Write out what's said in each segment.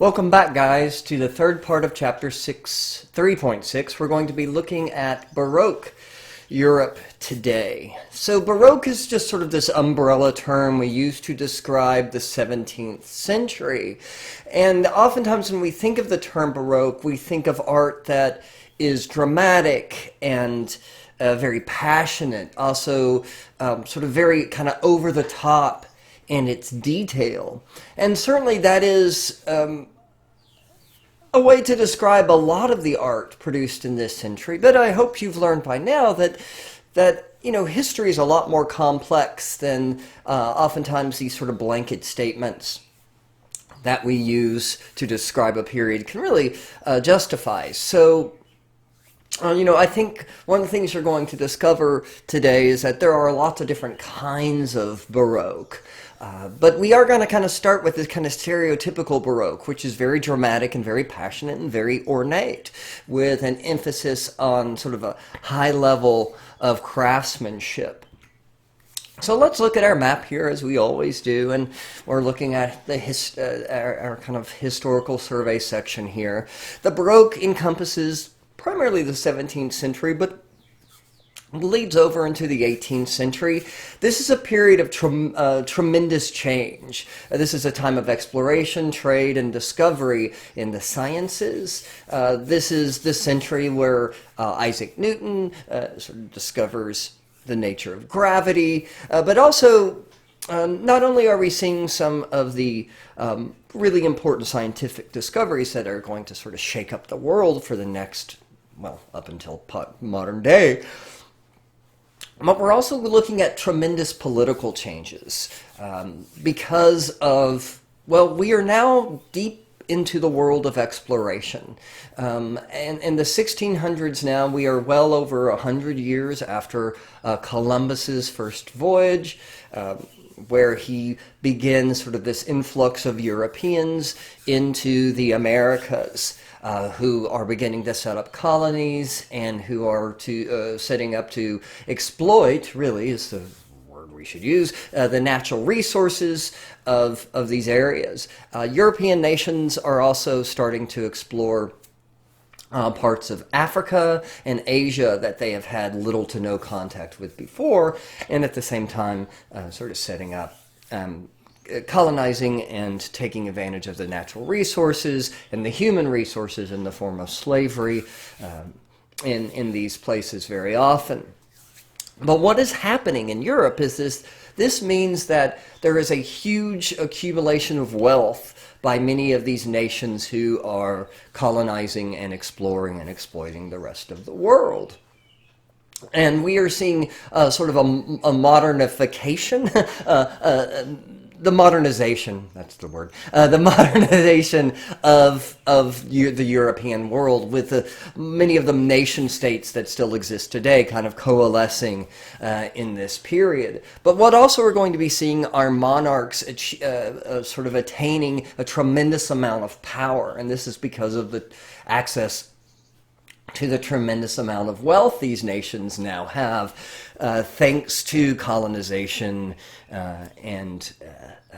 Welcome back, guys, to the third part of Chapter 6, 3.6. We're going to be looking at Baroque Europe today. So Baroque is just sort of this umbrella term we use to describe the 17th century. And oftentimes when we think of the term Baroque, we think of art that is dramatic and very passionate, also sort of very kind of over the top in its detail. And certainly that is a way to describe a lot of the art produced in this century. But I hope you've learned by now that history is a lot more complex than oftentimes these sort of blanket statements that we use to describe a period can really justify. So I think one of the things you're going to discover today is that there are lots of different kinds of Baroque. But we are going to kind of start with this kind of stereotypical Baroque, which is very dramatic and very passionate and very ornate, with an emphasis on sort of a high level of craftsmanship. So let's look at our map here, as we always do, and we're looking at the our kind of historical survey section here. The Baroque encompasses primarily the 17th century, but leads over into the 18th century. This is a period of tremendous change. This is a time of exploration, trade, and discovery in the sciences. This is the century where Isaac Newton sort of discovers the nature of gravity, but also not only are we seeing some of the really important scientific discoveries that are going to sort of shake up the world for the next, well, up until modern day, but we're also looking at tremendous political changes because of, well, we are now deep into the world of exploration. And in the 1600s now, we are well over 100 years after Columbus's first voyage, where he begins sort of this influx of Europeans into the Americas. Who are beginning to set up colonies and who are setting up to exploit, really is the word we should use, the natural resources of these areas. European nations are also starting to explore parts of Africa and Asia that they have had little to no contact with before, and at the same time sort of setting up colonizing and taking advantage of the natural resources and the human resources in the form of slavery in these places very often. But what is happening in Europe is this means that there is a huge accumulation of wealth by many of these nations who are colonizing and exploring and exploiting the rest of the world. And we are seeing sort of a modernification, the modernization, that's the word, the modernization of the European world, with many of the nation states that still exist today kind of coalescing in this period. But what also we're going to be seeing are monarchs sort of attaining a tremendous amount of power, and this is because of the access to the tremendous amount of wealth these nations now have, thanks to colonization and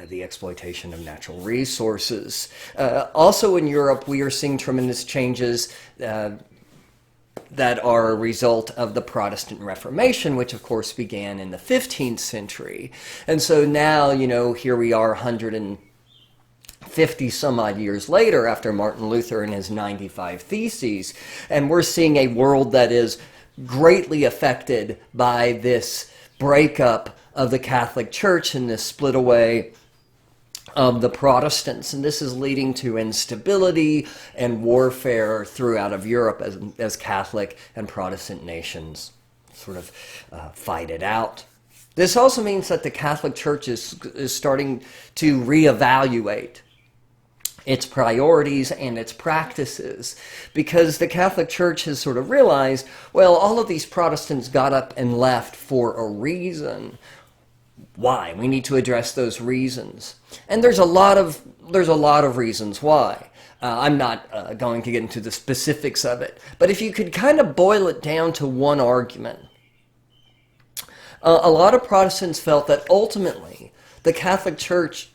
the exploitation of natural resources. Also in Europe, we are seeing tremendous changes that are a result of the Protestant Reformation, which of course began in the 15th century. And so now, here we are 150 some odd years later after Martin Luther and his 95 Theses, and we're seeing a world that is greatly affected by this breakup of the Catholic Church and this split away of the Protestants, and this is leading to instability and warfare throughout of Europe as Catholic and Protestant nations sort of fight it out. This also means that the Catholic Church is starting to reevaluate its priorities and its practices, because the Catholic Church has sort of realized, well, all of these Protestants got up and left for a reason. Why? We need to address those reasons. And there's a lot of reasons why. I'm not going to get into the specifics of it, but if you could kind of boil it down to one argument, a lot of Protestants felt that ultimately the Catholic Church,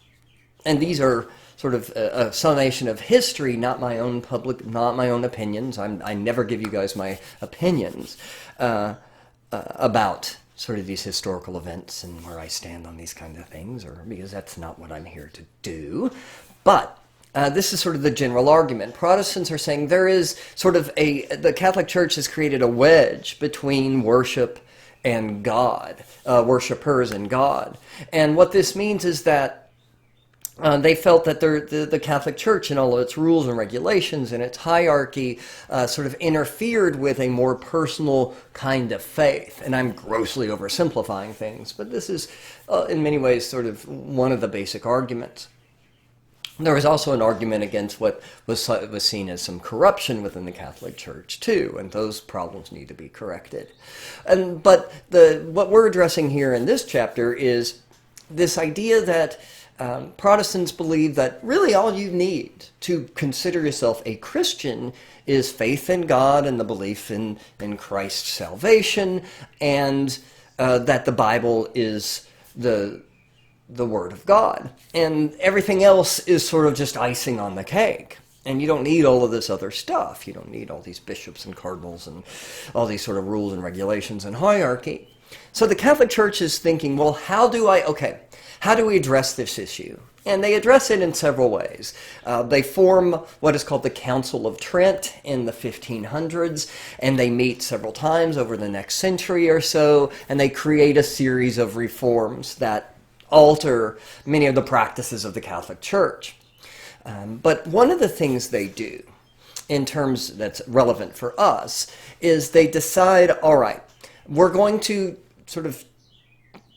and these are sort of a summation of history, not my own opinions. I never give you guys my opinions about sort of these historical events and where I stand on these kind of things, or because that's not what I'm here to do. But this is sort of the general argument. Protestants are saying there is sort of the Catholic Church has created a wedge between worship and God, worshipers and God. And what this means is that they felt that the Catholic Church and all of its rules and regulations and its hierarchy sort of interfered with a more personal kind of faith. And I'm grossly oversimplifying things, but this is in many ways sort of one of the basic arguments. There was also an argument against what was seen as some corruption within the Catholic Church too, and those problems need to be corrected. But what we're addressing here in this chapter is this idea that Protestants believe that really all you need to consider yourself a Christian is faith in God and the belief in Christ's salvation, and that the Bible is the Word of God. And everything else is sort of just icing on the cake. And you don't need all of this other stuff. You don't need all these bishops and cardinals and all these sort of rules and regulations and hierarchy. So the Catholic Church is thinking, well, how do we address this issue? And they address it in several ways. They form what is called the Council of Trent in the 1500s, and they meet several times over the next century or so, and they create a series of reforms that alter many of the practices of the Catholic Church. But one of the things they do, in terms that's relevant for us, is they decide, all right, we're going to sort of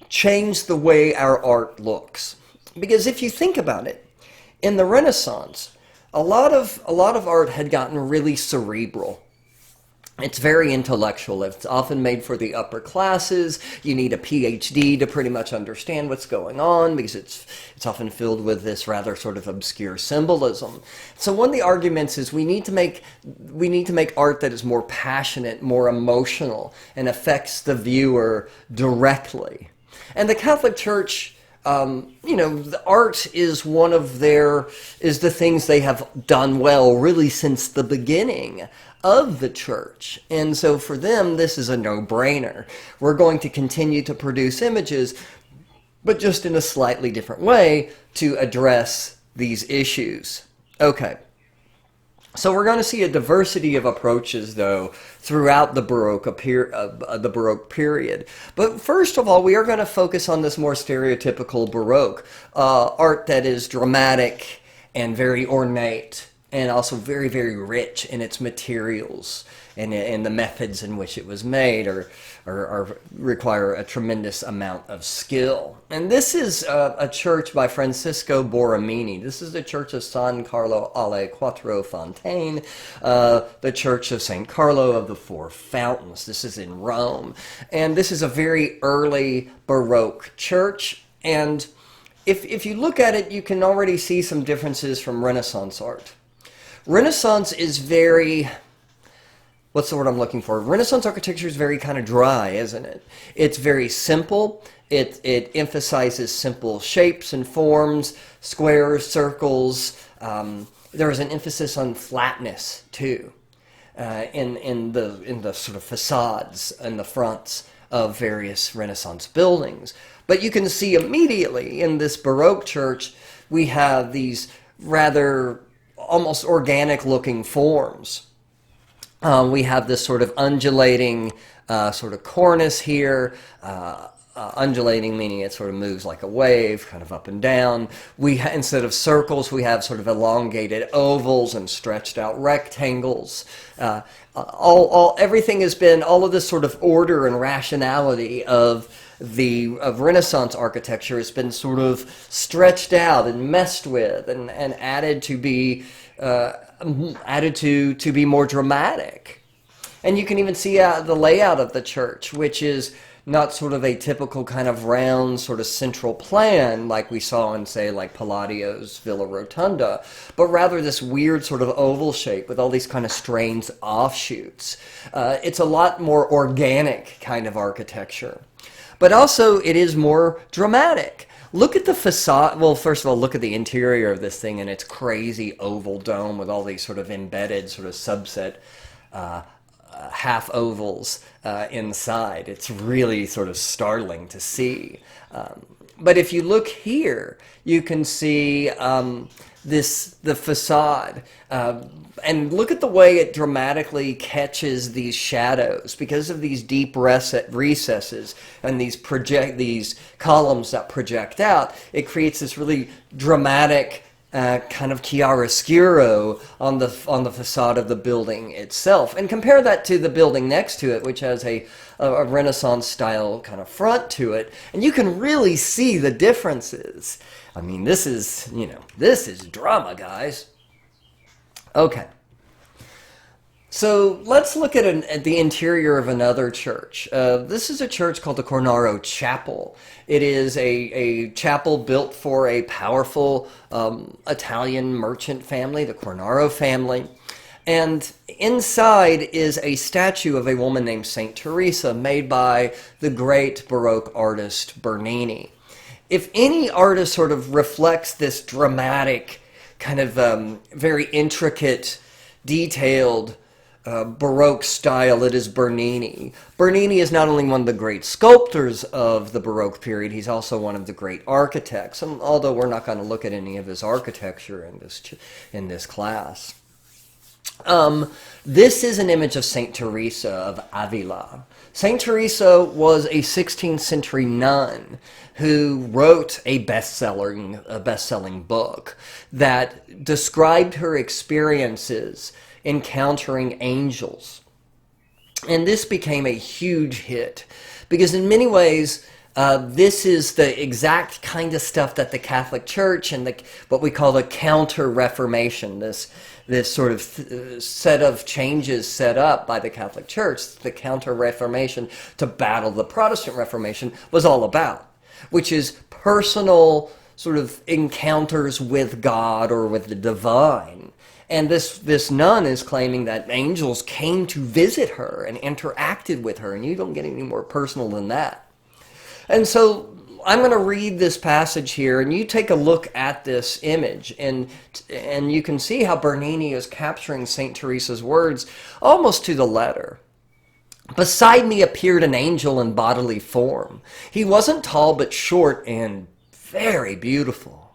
change the way our art looks. Because if you think about it, in the Renaissance, a lot of art had gotten really cerebral. It's very intellectual. It's often made for the upper classes. You need a PhD to pretty much understand what's going on because it's often filled with this rather sort of obscure symbolism. So one of the arguments is we need to make art that is more passionate, more emotional, and affects the viewer directly. And the Catholic Church, the art is is the things they have done well really since the beginning of the church. And so for them, this is a no-brainer. We're going to continue to produce images, but just in a slightly different way to address these issues. Okay. So we're going to see a diversity of approaches, though, throughout the Baroque period. But first of all, we are going to focus on this more stereotypical Baroque art that is dramatic and very ornate, and also very, very rich in its materials and the methods in which it was made or require a tremendous amount of skill. And this is a church by Francisco Borromini. This is the Church of San Carlo alle Quattro Fontane, the Church of St. Carlo of the Four Fountains. This is in Rome. And this is a very early Baroque church. And if you look at it, you can already see some differences from Renaissance art. Renaissance is very, what's the word I'm looking for? Renaissance architecture is very kind of dry, isn't it? It's very simple. It emphasizes simple shapes and forms, squares, circles. There is an emphasis on flatness too, in the sort of facades and the fronts of various Renaissance buildings. But you can see immediately in this Baroque church, we have these rather almost organic looking forms. We have this sort of undulating sort of cornice here, undulating meaning it sort of moves like a wave, kind of up and down. Instead of circles, we have sort of elongated ovals and stretched out rectangles. Everything has been, all of this sort of order and rationality of Renaissance architecture has been sort of stretched out and messed with and added to be more dramatic. And you can even see the layout of the church, which is not sort of a typical kind of round sort of central plan like we saw in, say, like Palladio's Villa Rotunda, but rather this weird sort of oval shape with all these kind of strange offshoots. It's a lot more organic kind of architecture. But also it is more dramatic. Look at the facade. Well, first of all, look at the interior of this thing and its crazy oval dome with all these sort of embedded sort of subset uh, half ovals inside. It's really sort of startling to see. But if you look here, you can see the facade. And look at the way it dramatically catches these shadows because of these deep recesses and these columns that project out. It creates this really dramatic kind of chiaroscuro on the facade of the building itself. And compare that to the building next to it, which has a Renaissance style kind of front to it, and you can really see the differences. I mean, this is drama, guys. Okay. So let's look at the interior of another church. This is a church called the Cornaro Chapel. It is a chapel built for a powerful Italian merchant family, the Cornaro family. And inside is a statue of a woman named Saint Teresa made by the great Baroque artist Bernini. If any artist sort of reflects this dramatic, kind of very intricate, detailed Baroque style, it is Bernini. Bernini is not only one of the great sculptors of the Baroque period, he's also one of the great architects. And although we're not going to look at any of his architecture in this class. This is an image of Saint Teresa of Avila. Saint Teresa was a 16th century nun who wrote a best-selling book that described her experiences encountering angels. And this became a huge hit because in many ways this is the exact kind of stuff that the Catholic Church and what we call the Counter-Reformation, this sort of set of changes set up by the Catholic Church, the Counter-Reformation to battle the Protestant Reformation, was all about, which is personal sort of encounters with God or with the divine. And this nun is claiming that angels came to visit her and interacted with her, and you don't get any more personal than that. And so I'm going to read this passage here, and you take a look at this image, and you can see how Bernini is capturing St. Teresa's words almost to the letter. Beside me appeared an angel in bodily form. He wasn't tall but short and very beautiful.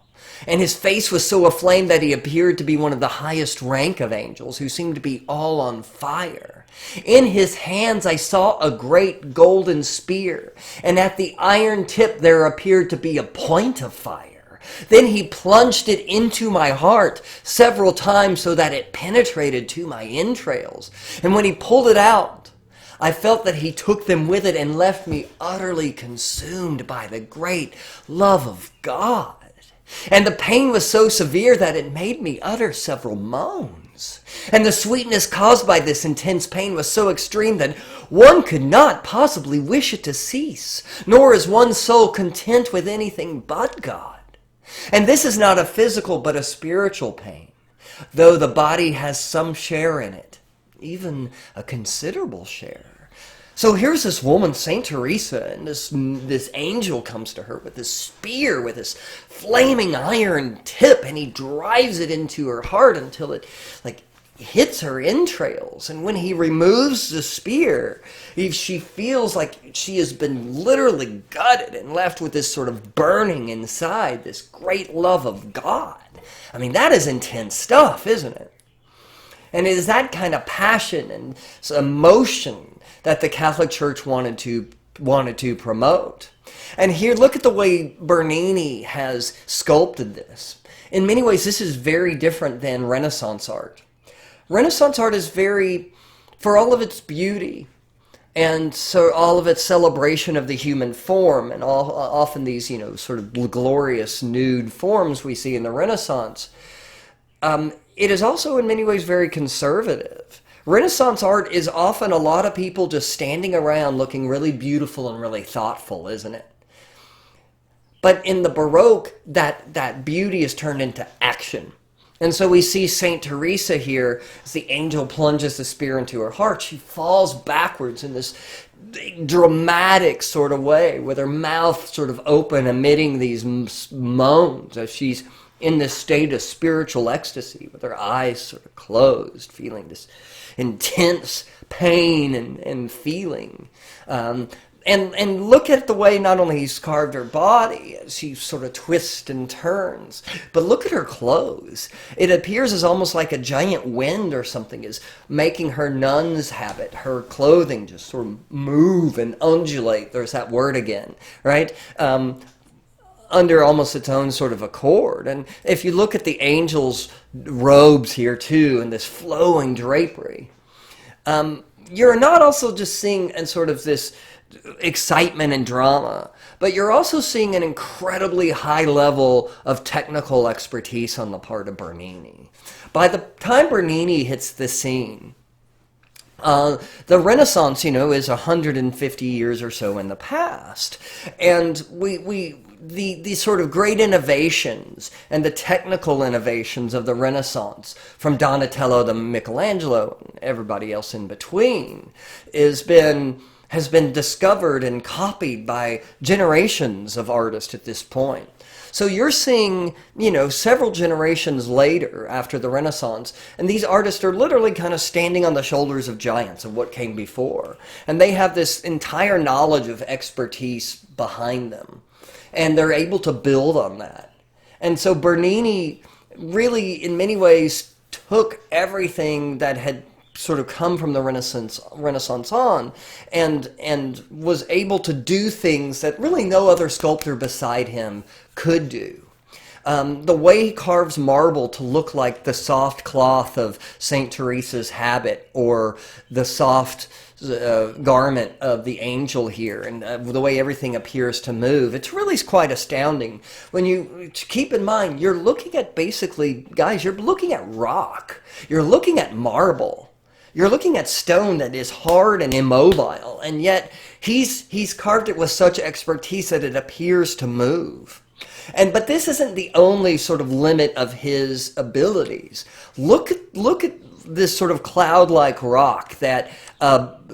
And his face was so aflame that he appeared to be one of the highest rank of angels, who seemed to be all on fire. In his hands I saw a great golden spear, and at the iron tip there appeared to be a point of fire. Then he plunged it into my heart several times so that it penetrated to my entrails. And when he pulled it out, I felt that he took them with it and left me utterly consumed by the great love of God. And the pain was so severe that it made me utter several moans. And the sweetness caused by this intense pain was so extreme that one could not possibly wish it to cease, nor is one's soul content with anything but God. And this is not a physical but a spiritual pain, though the body has some share in it, even a considerable share. So here's this woman, Saint Teresa, and this angel comes to her with this spear, with this flaming iron tip, and he drives it into her heart until it hits her entrails. And when he removes the spear, she feels like she has been literally gutted and left with this sort of burning inside, this great love of God. I mean, that is intense stuff, isn't it? And it is that kind of passion and emotion that the Catholic Church wanted to promote. And here, look at the way Bernini has sculpted this. In many ways, this is very different than Renaissance art. Renaissance art is for all of its beauty, and so all of its celebration of the human form, and often these, sort of glorious nude forms we see in the Renaissance, it is also in many ways very conservative. Renaissance art is often a lot of people just standing around looking really beautiful and really thoughtful, isn't it? But in the Baroque, that beauty is turned into action. And so we see Saint Teresa here, as the angel plunges the spear into her heart, she falls backwards in this dramatic sort of way, with her mouth sort of open, emitting these moans as she's in this state of spiritual ecstasy, with her eyes sort of closed, feeling this intense pain and feeling. And look at the way not only he's carved her body as she sort of twists and turns, but look at her clothes. It appears as almost like a giant wind or something is making her nun's habit, her clothing just sort of move and undulate. There's that word again, right? Under almost its own sort of accord. And if you look at the angel's robes here too, and this flowing drapery, you're not also just seeing and sort of this excitement and drama, but you're also seeing an incredibly high level of technical expertise on the part of Bernini. By the time Bernini hits the scene, the Renaissance, is 150 years or so in the past, and the sort of great innovations and the technical innovations of the Renaissance, from Donatello to Michelangelo and everybody else in between, has been discovered and copied by generations of artists at this point. So you're seeing, several generations later after the Renaissance, and these artists are literally kind of standing on the shoulders of giants of what came before. And they have this entire knowledge of expertise behind them. And they're able to build on that. And so Bernini really, in many ways, took everything that had sort of come from the Renaissance on, and was able to do things that really no other sculptor beside him could do. The way he carves marble to look like the soft cloth of Saint Teresa's habit, or the soft garment of the angel here, and the way everything appears to move, it's really quite astounding. When you keep in mind, you're looking at basically, guys, you're looking at rock, you're looking at marble. You're looking at stone that is hard and immobile, and yet he's carved it with such expertise that it appears to move. But this isn't the only sort of limit of his abilities. Look at this sort of cloud-like rock that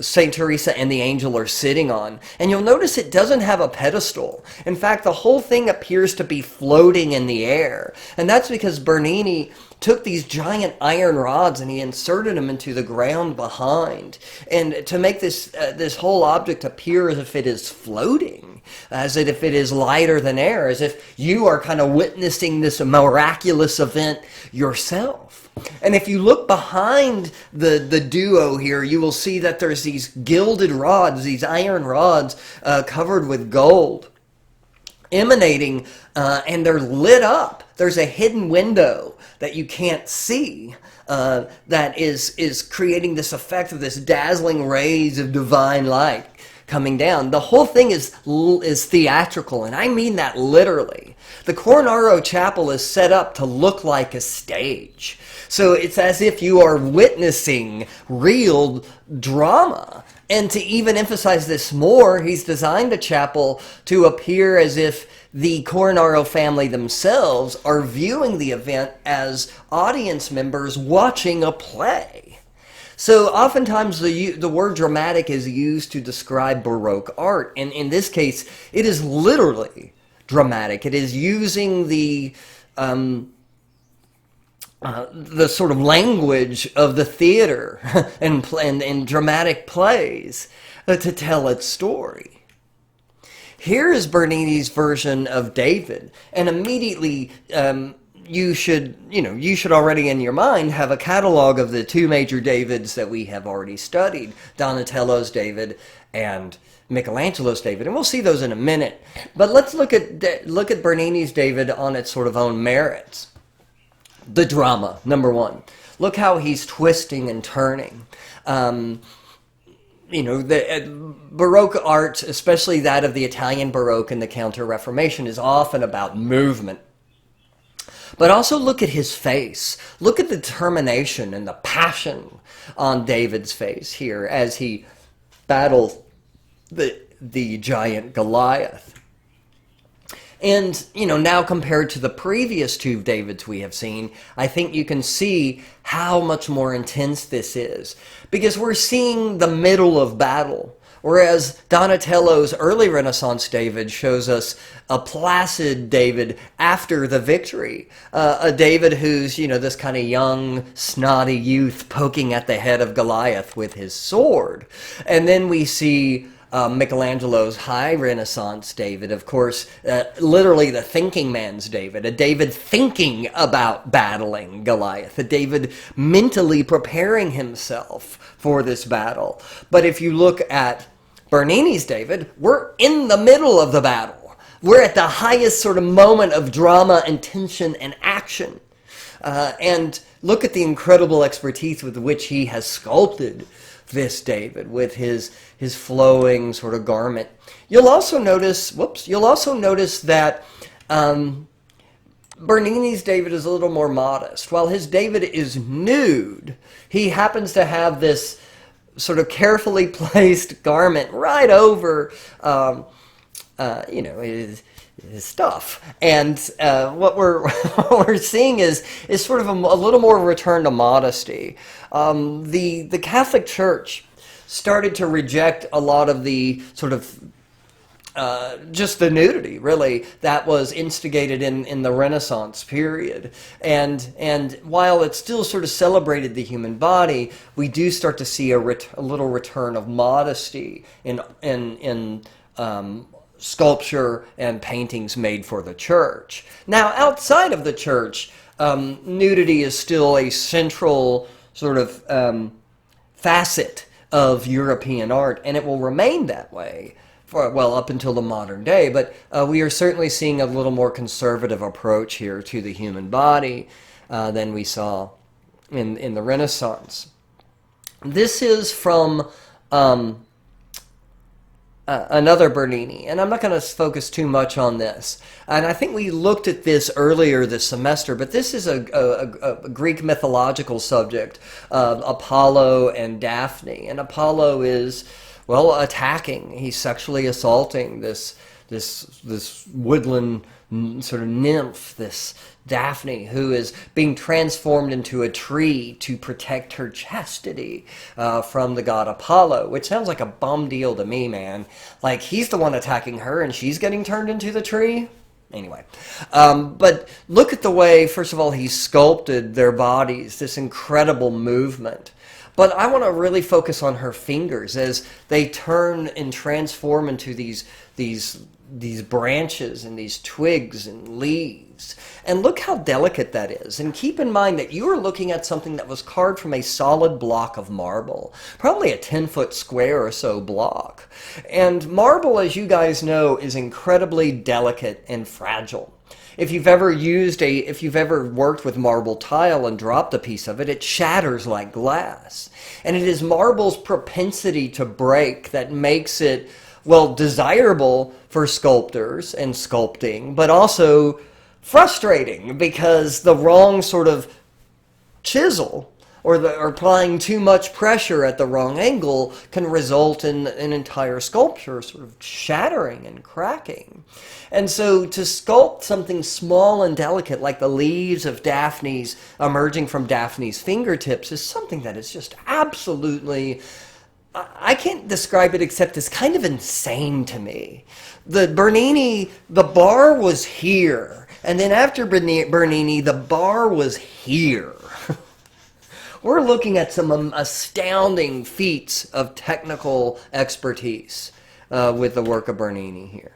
Saint Teresa and the angel are sitting on, and you'll notice it doesn't have a pedestal. In fact, the whole thing appears to be floating in the air, and that's because Bernini took these giant iron rods and he inserted them into the ground behind, and to make this whole object appear as if it is floating, as if it is lighter than air, as if you are kind of witnessing this miraculous event yourself. And if you look behind the duo here, you will see that there's these gilded rods, these iron rods covered with gold, emanating, and they're lit up. There's a hidden window that you can't see that is creating this effect of this dazzling rays of divine light coming down. The whole thing is theatrical, and I mean that literally. The Cornaro Chapel is set up to look like a stage. So it's as if you are witnessing real drama. And to even emphasize this more, he's designed the chapel to appear as if the Cornaro family themselves are viewing the event as audience members watching a play. So oftentimes the word dramatic is used to describe Baroque art, and in this case, it is literally dramatic. It is using the sort of language of the theater and dramatic plays to tell its story. Here is Bernini's version of David, and immediately you should already in your mind have a catalog of the two major Davids that we have already studied, Donatello's David and Michelangelo's David, and we'll see those in a minute. But let's look at Bernini's David on its sort of own merits. The drama, number one. Look how he's twisting and turning. The Baroque art, especially that of the Italian Baroque and the Counter-Reformation, is often about movement. But also look at his face. Look at the determination and the passion on David's face here as he battles the giant Goliath. And, now compared to the previous two Davids we have seen, I think you can see how much more intense this is. Because we're seeing the middle of battle. Whereas Donatello's early Renaissance David shows us a placid David after the victory. A David who's, this kind of young, snotty youth poking at the head of Goliath with his sword. And then we see Michelangelo's high Renaissance David, of course, literally the thinking man's David, a David thinking about battling Goliath, a David mentally preparing himself for this battle. But if you look at Bernini's David, we're in the middle of the battle. We're at the highest sort of moment of drama and tension and action. And look at the incredible expertise with which he has sculpted this David with his flowing sort of garment. You'll also notice that Bernini's David is a little more modest. While his David is nude, he happens to have this sort of carefully placed garment right over, his stuff. And what we're seeing is sort of a little more return to modesty. The Catholic Church started to reject a lot of the sort of just the nudity, really, that was instigated in the Renaissance period. And while it still sort of celebrated the human body, we do start to see a little return of modesty in sculpture and paintings made for the church. Now, outside of the church, nudity is still a central sort of facet of European art, and it will remain that way up until the modern day, but we are certainly seeing a little more conservative approach here to the human body than we saw in the Renaissance. This is from another Bernini, and I'm not going to focus too much on this. And I think we looked at this earlier this semester, but this is a Greek mythological subject, Apollo and Daphne. And Apollo is, attacking. He's sexually assaulting this woodland sort of nymph, this Daphne, who is being transformed into a tree to protect her chastity from the god Apollo, which sounds like a bum deal to me, man. Like, he's the one attacking her and she's getting turned into the tree? Anyway, but look at the way, first of all, he sculpted their bodies, this incredible movement. But I want to really focus on her fingers as they turn and transform into these branches and these twigs and leaves. And look how delicate that is. And keep in mind that you are looking at something that was carved from a solid block of marble, probably a 10-foot square or so block. And marble, as you guys know, is incredibly delicate and fragile. If you've ever worked with marble tile and dropped a piece of it, it shatters like glass. And it is marble's propensity to break that makes it, desirable for sculptors and sculpting, but also frustrating because the wrong sort of chisel or applying too much pressure at the wrong angle can result in an entire sculpture sort of shattering and cracking. And so to sculpt something small and delicate like the leaves of Daphne's emerging from Daphne's fingertips is something that is just absolutely, I can't describe it except as kind of insane to me. The Bernini, the bar was here. And then after Bernini, the bar was here. We're looking at some astounding feats of technical expertise with the work of Bernini here.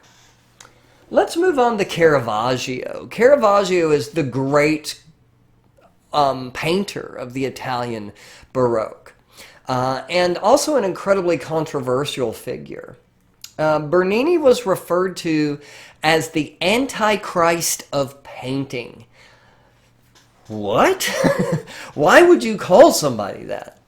Let's move on to Caravaggio. Caravaggio is the great painter of the Italian Baroque, and also an incredibly controversial figure. Bernini was referred to as the Antichrist of painting. What? Why would you call somebody that?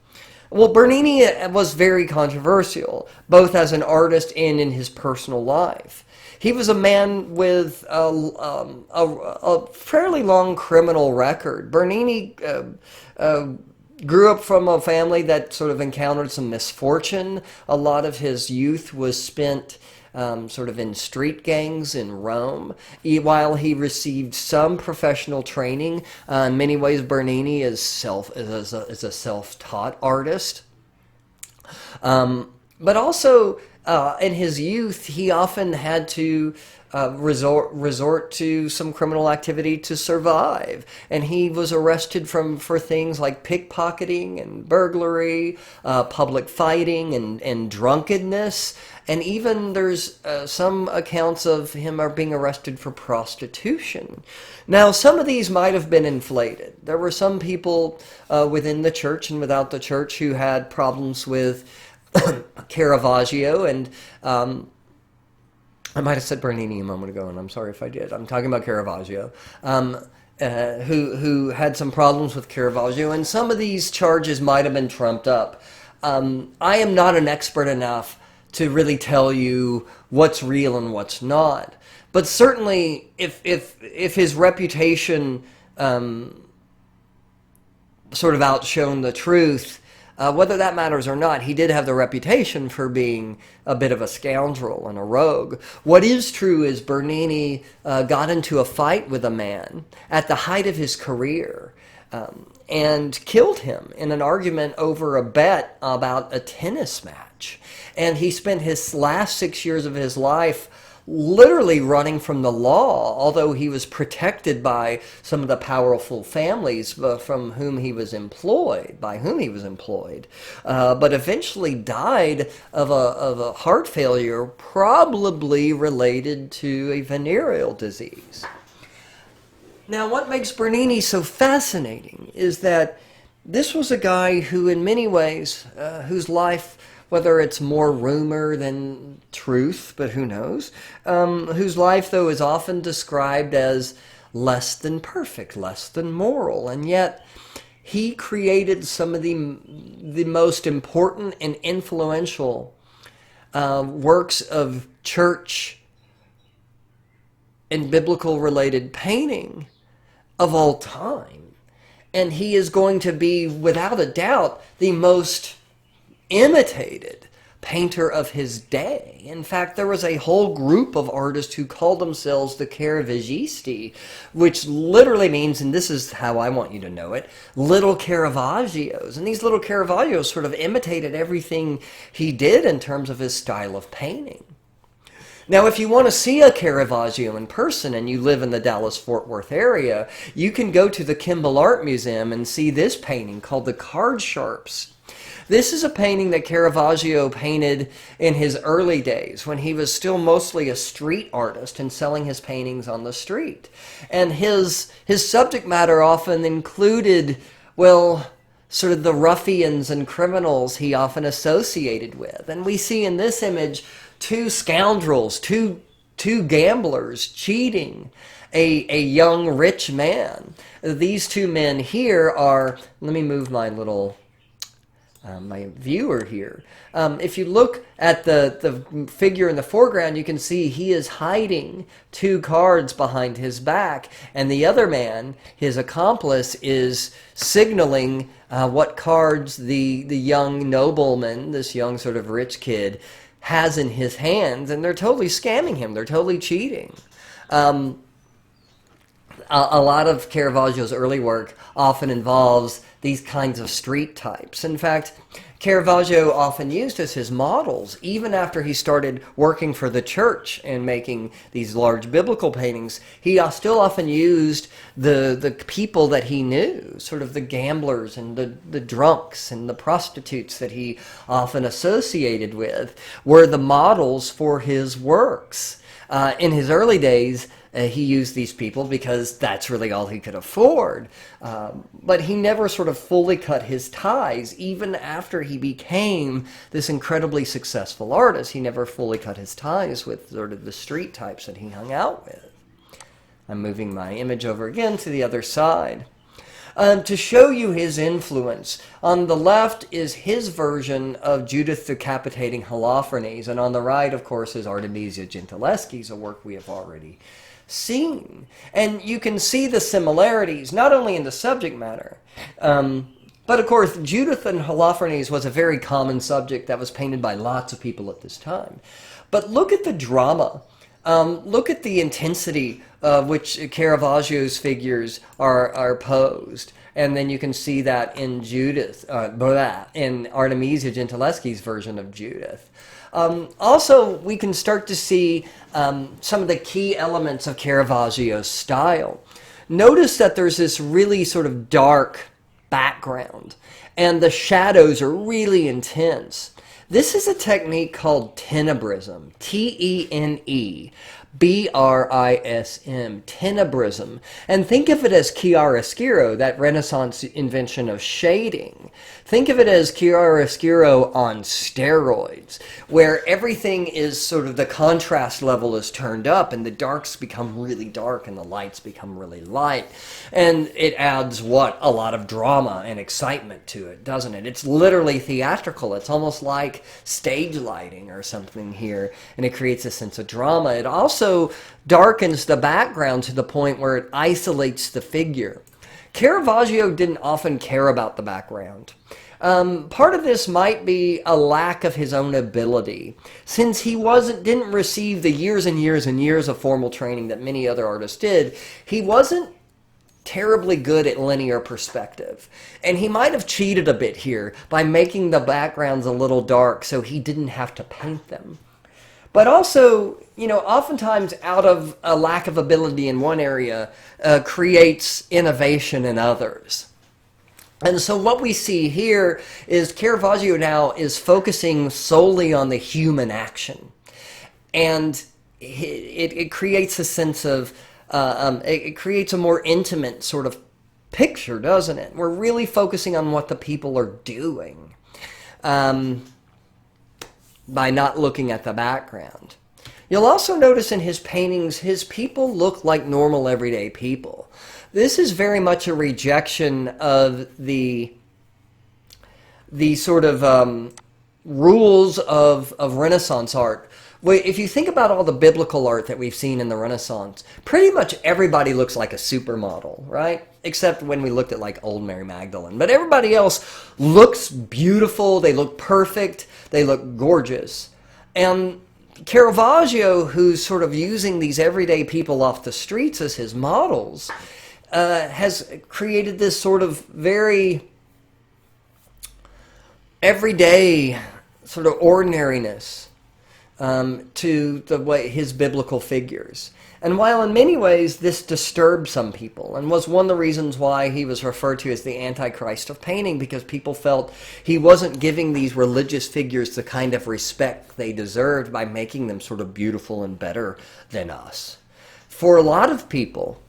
Well, Bernini was very controversial, both as an artist and in his personal life. He was a man with a fairly long criminal record. Bernini grew up from a family that sort of encountered some misfortune. A lot of his youth was spent sort of in street gangs in Rome. While he received some professional training, in many ways Bernini is a self-taught artist. But also, in his youth, he often had to resort to some criminal activity to survive. And he was arrested for things like pickpocketing and burglary, public fighting and drunkenness. And even there's some accounts of him being arrested for prostitution. Now, some of these might have been inflated. There were some people within the church and without the church who had problems with Caravaggio, and I might have said Bernini a moment ago, and I'm sorry if I did. I'm talking about Caravaggio, who had some problems with Caravaggio, and some of these charges might have been trumped up. I am not an expert enough to really tell you what's real and what's not, but certainly if his reputation sort of outshone the truth, whether that matters or not, he did have the reputation for being a bit of a scoundrel and a rogue. What is true is Bernini got into a fight with a man at the height of his career and killed him in an argument over a bet about a tennis match. And he spent his last 6 years of his life literally running from the law, although he was protected by some of the powerful families from whom he was employed, but eventually died of a heart failure, probably related to a venereal disease. Now, what makes Bernini so fascinating is that this was a guy who, in many ways, whose life, whether it's more rumor than truth, but who knows, whose life, though, is often described as less than perfect, less than moral, and yet he created some of the most important and influential works of church and biblical-related painting of all time. And he is going to be, without a doubt, the most imitated painter of his day. In fact, there was a whole group of artists who called themselves the Caravaggisti, which literally means, and this is how I want you to know it, little Caravaggios. And these little Caravaggios sort of imitated everything he did in terms of his style of painting. Now, if you want to see a Caravaggio in person and you live in the Dallas-Fort Worth area, you can go to the Kimball Art Museum and see this painting called the Card Sharps. This is a painting that Caravaggio painted in his early days when he was still mostly a street artist and selling his paintings on the street. And his subject matter often included, well, sort of the ruffians and criminals he often associated with. And we see in this image two scoundrels, two gamblers cheating a young rich man. These two men here are, let me move my little my viewer here. If you look at the figure in the foreground, you can see he is hiding two cards behind his back, and the other man, his accomplice, is signaling what cards the young nobleman, this young sort of rich kid, has in his hands, and they're totally scamming him. They're totally cheating. A lot of Caravaggio's early work often involves these kinds of street types. In fact, Caravaggio often used as his models, even after he started working for the church and making these large biblical paintings, he still often used the people that he knew, sort of the gamblers and the drunks and the prostitutes that he often associated with, were the models for his works. In his early days, he used these people because that's really all he could afford. But he never sort of fully cut his ties. Even after he became this incredibly successful artist, he never fully cut his ties with sort of the street types that he hung out with. I'm moving my image over again to the other side. To show you his influence, on the left is his version of Judith decapitating Holofernes, and on the right, of course, is Artemisia Gentileschi's, a work we have already seen. And you can see the similarities, not only in the subject matter, but of course, Judith and Holofernes was a very common subject that was painted by lots of people at this time. But look at the drama. Look at the intensity of which Caravaggio's figures are posed. And then you can see that in Judith, in Artemisia Gentileschi's version of Judith. Also, we can start to see some of the key elements of Caravaggio's style. Notice that there's this really sort of dark background, and the shadows are really intense. This is a technique called tenebrism, Tenebrism, tenebrism. And think of it as chiaroscuro, that Renaissance invention of shading. Think of it as chiaroscuro on steroids, where everything is sort of, the contrast level is turned up and the darks become really dark and the lights become really light. And it adds, a lot of drama and excitement to it, doesn't it? It's literally theatrical. It's almost like stage lighting or something here, and it creates a sense of drama. It also darkens the background to the point where it isolates the figure. Caravaggio didn't often care about the background. Part of this might be a lack of his own ability. Since he didn't receive the years and years and years of formal training that many other artists did, he wasn't terribly good at linear perspective. And he might have cheated a bit here by making the backgrounds a little dark so he didn't have to paint them. But also, oftentimes out of a lack of ability in one area creates innovation in others. And so what we see here is Caravaggio now is focusing solely on the human action. And it creates a sense of, it creates a more intimate sort of picture, doesn't it? We're really focusing on what the people are doing by not looking at the background. You'll also notice in his paintings, his people look like normal everyday people. This is very much a rejection of the sort of rules of Renaissance art. If you think about all the biblical art that we've seen in the Renaissance, pretty much everybody looks like a supermodel, right? Except when we looked at like old Mary Magdalene. But everybody else looks beautiful, they look perfect, they look gorgeous. And Caravaggio, who's sort of using these everyday people off the streets as his models, has created this sort of very everyday sort of ordinariness to the way his biblical figures. And while in many ways this disturbed some people and was one of the reasons why he was referred to as the Antichrist of painting, because people felt he wasn't giving these religious figures the kind of respect they deserved by making them sort of beautiful and better than us. For a lot of people,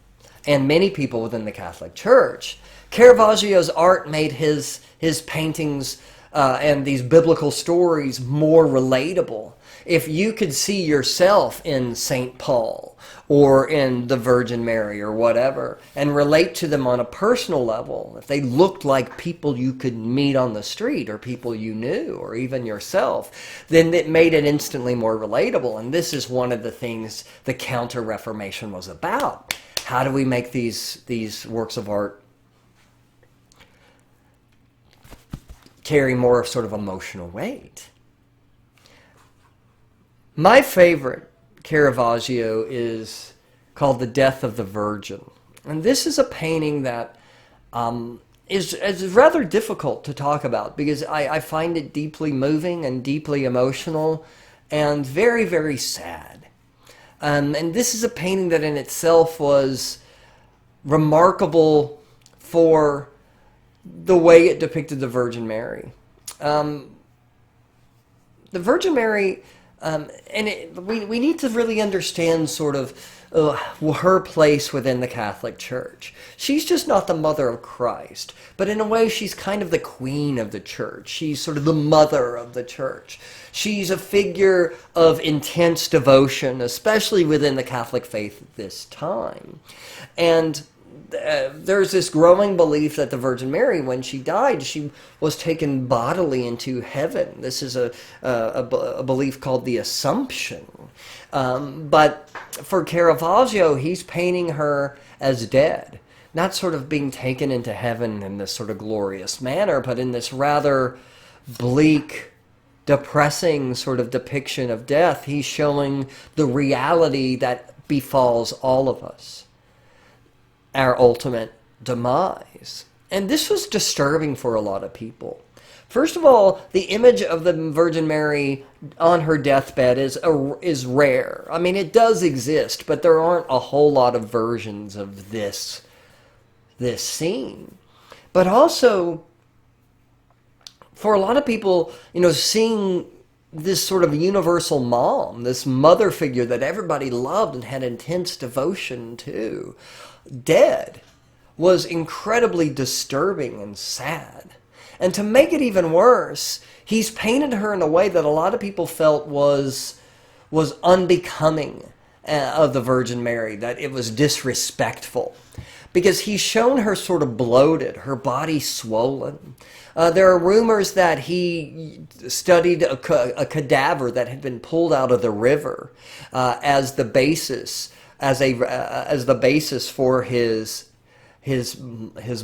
and many people within the Catholic Church, Caravaggio's art made his paintings and these biblical stories more relatable. If you could see yourself in St. Paul or in the Virgin Mary or whatever and relate to them on a personal level, if they looked like people you could meet on the street or people you knew or even yourself, then it made it instantly more relatable. And this is one of the things the Counter-Reformation was about. How do we make these works of art carry more sort of emotional weight? My favorite Caravaggio is called The Death of the Virgin. And this is a painting that is rather difficult to talk about because I find it deeply moving and deeply emotional and very, very sad. And this is a painting that in itself was remarkable for the way it depicted the Virgin Mary. The Virgin Mary, we need to really understand sort of her place within the Catholic Church. She's just not the mother of Christ, but in a way she's kind of the queen of the Church. She's sort of the mother of the Church. She's a figure of intense devotion, especially within the Catholic faith at this time. And there's this growing belief that the Virgin Mary, when she died, she was taken bodily into heaven. This is a belief called the Assumption. But for Caravaggio, he's painting her as dead, not sort of being taken into heaven in this sort of glorious manner, but in this rather bleak, depressing sort of depiction of death. He's showing the reality that befalls all of us, our ultimate demise. And this was disturbing for a lot of people. First of all, the image of the Virgin Mary on her deathbed is rare. I mean, it does exist, but there aren't a whole lot of versions of this scene. But also, for a lot of people, seeing this sort of universal mom, this mother figure that everybody loved and had intense devotion to, dead, was incredibly disturbing and sad. And to make it even worse, he's painted her in a way that a lot of people felt was unbecoming of the Virgin Mary, that it was disrespectful. Because he's shown her sort of bloated, her body swollen. There are rumors that he studied a cadaver that had been pulled out of the river as the basis for his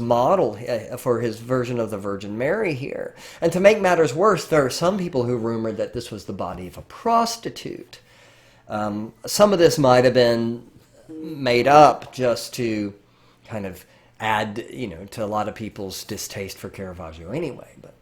model, for his version of the Virgin Mary here. And to make matters worse, there are some people who rumored that this was the body of a prostitute. Some of this might have been made up just to kind of add, to a lot of people's distaste for Caravaggio anyway. But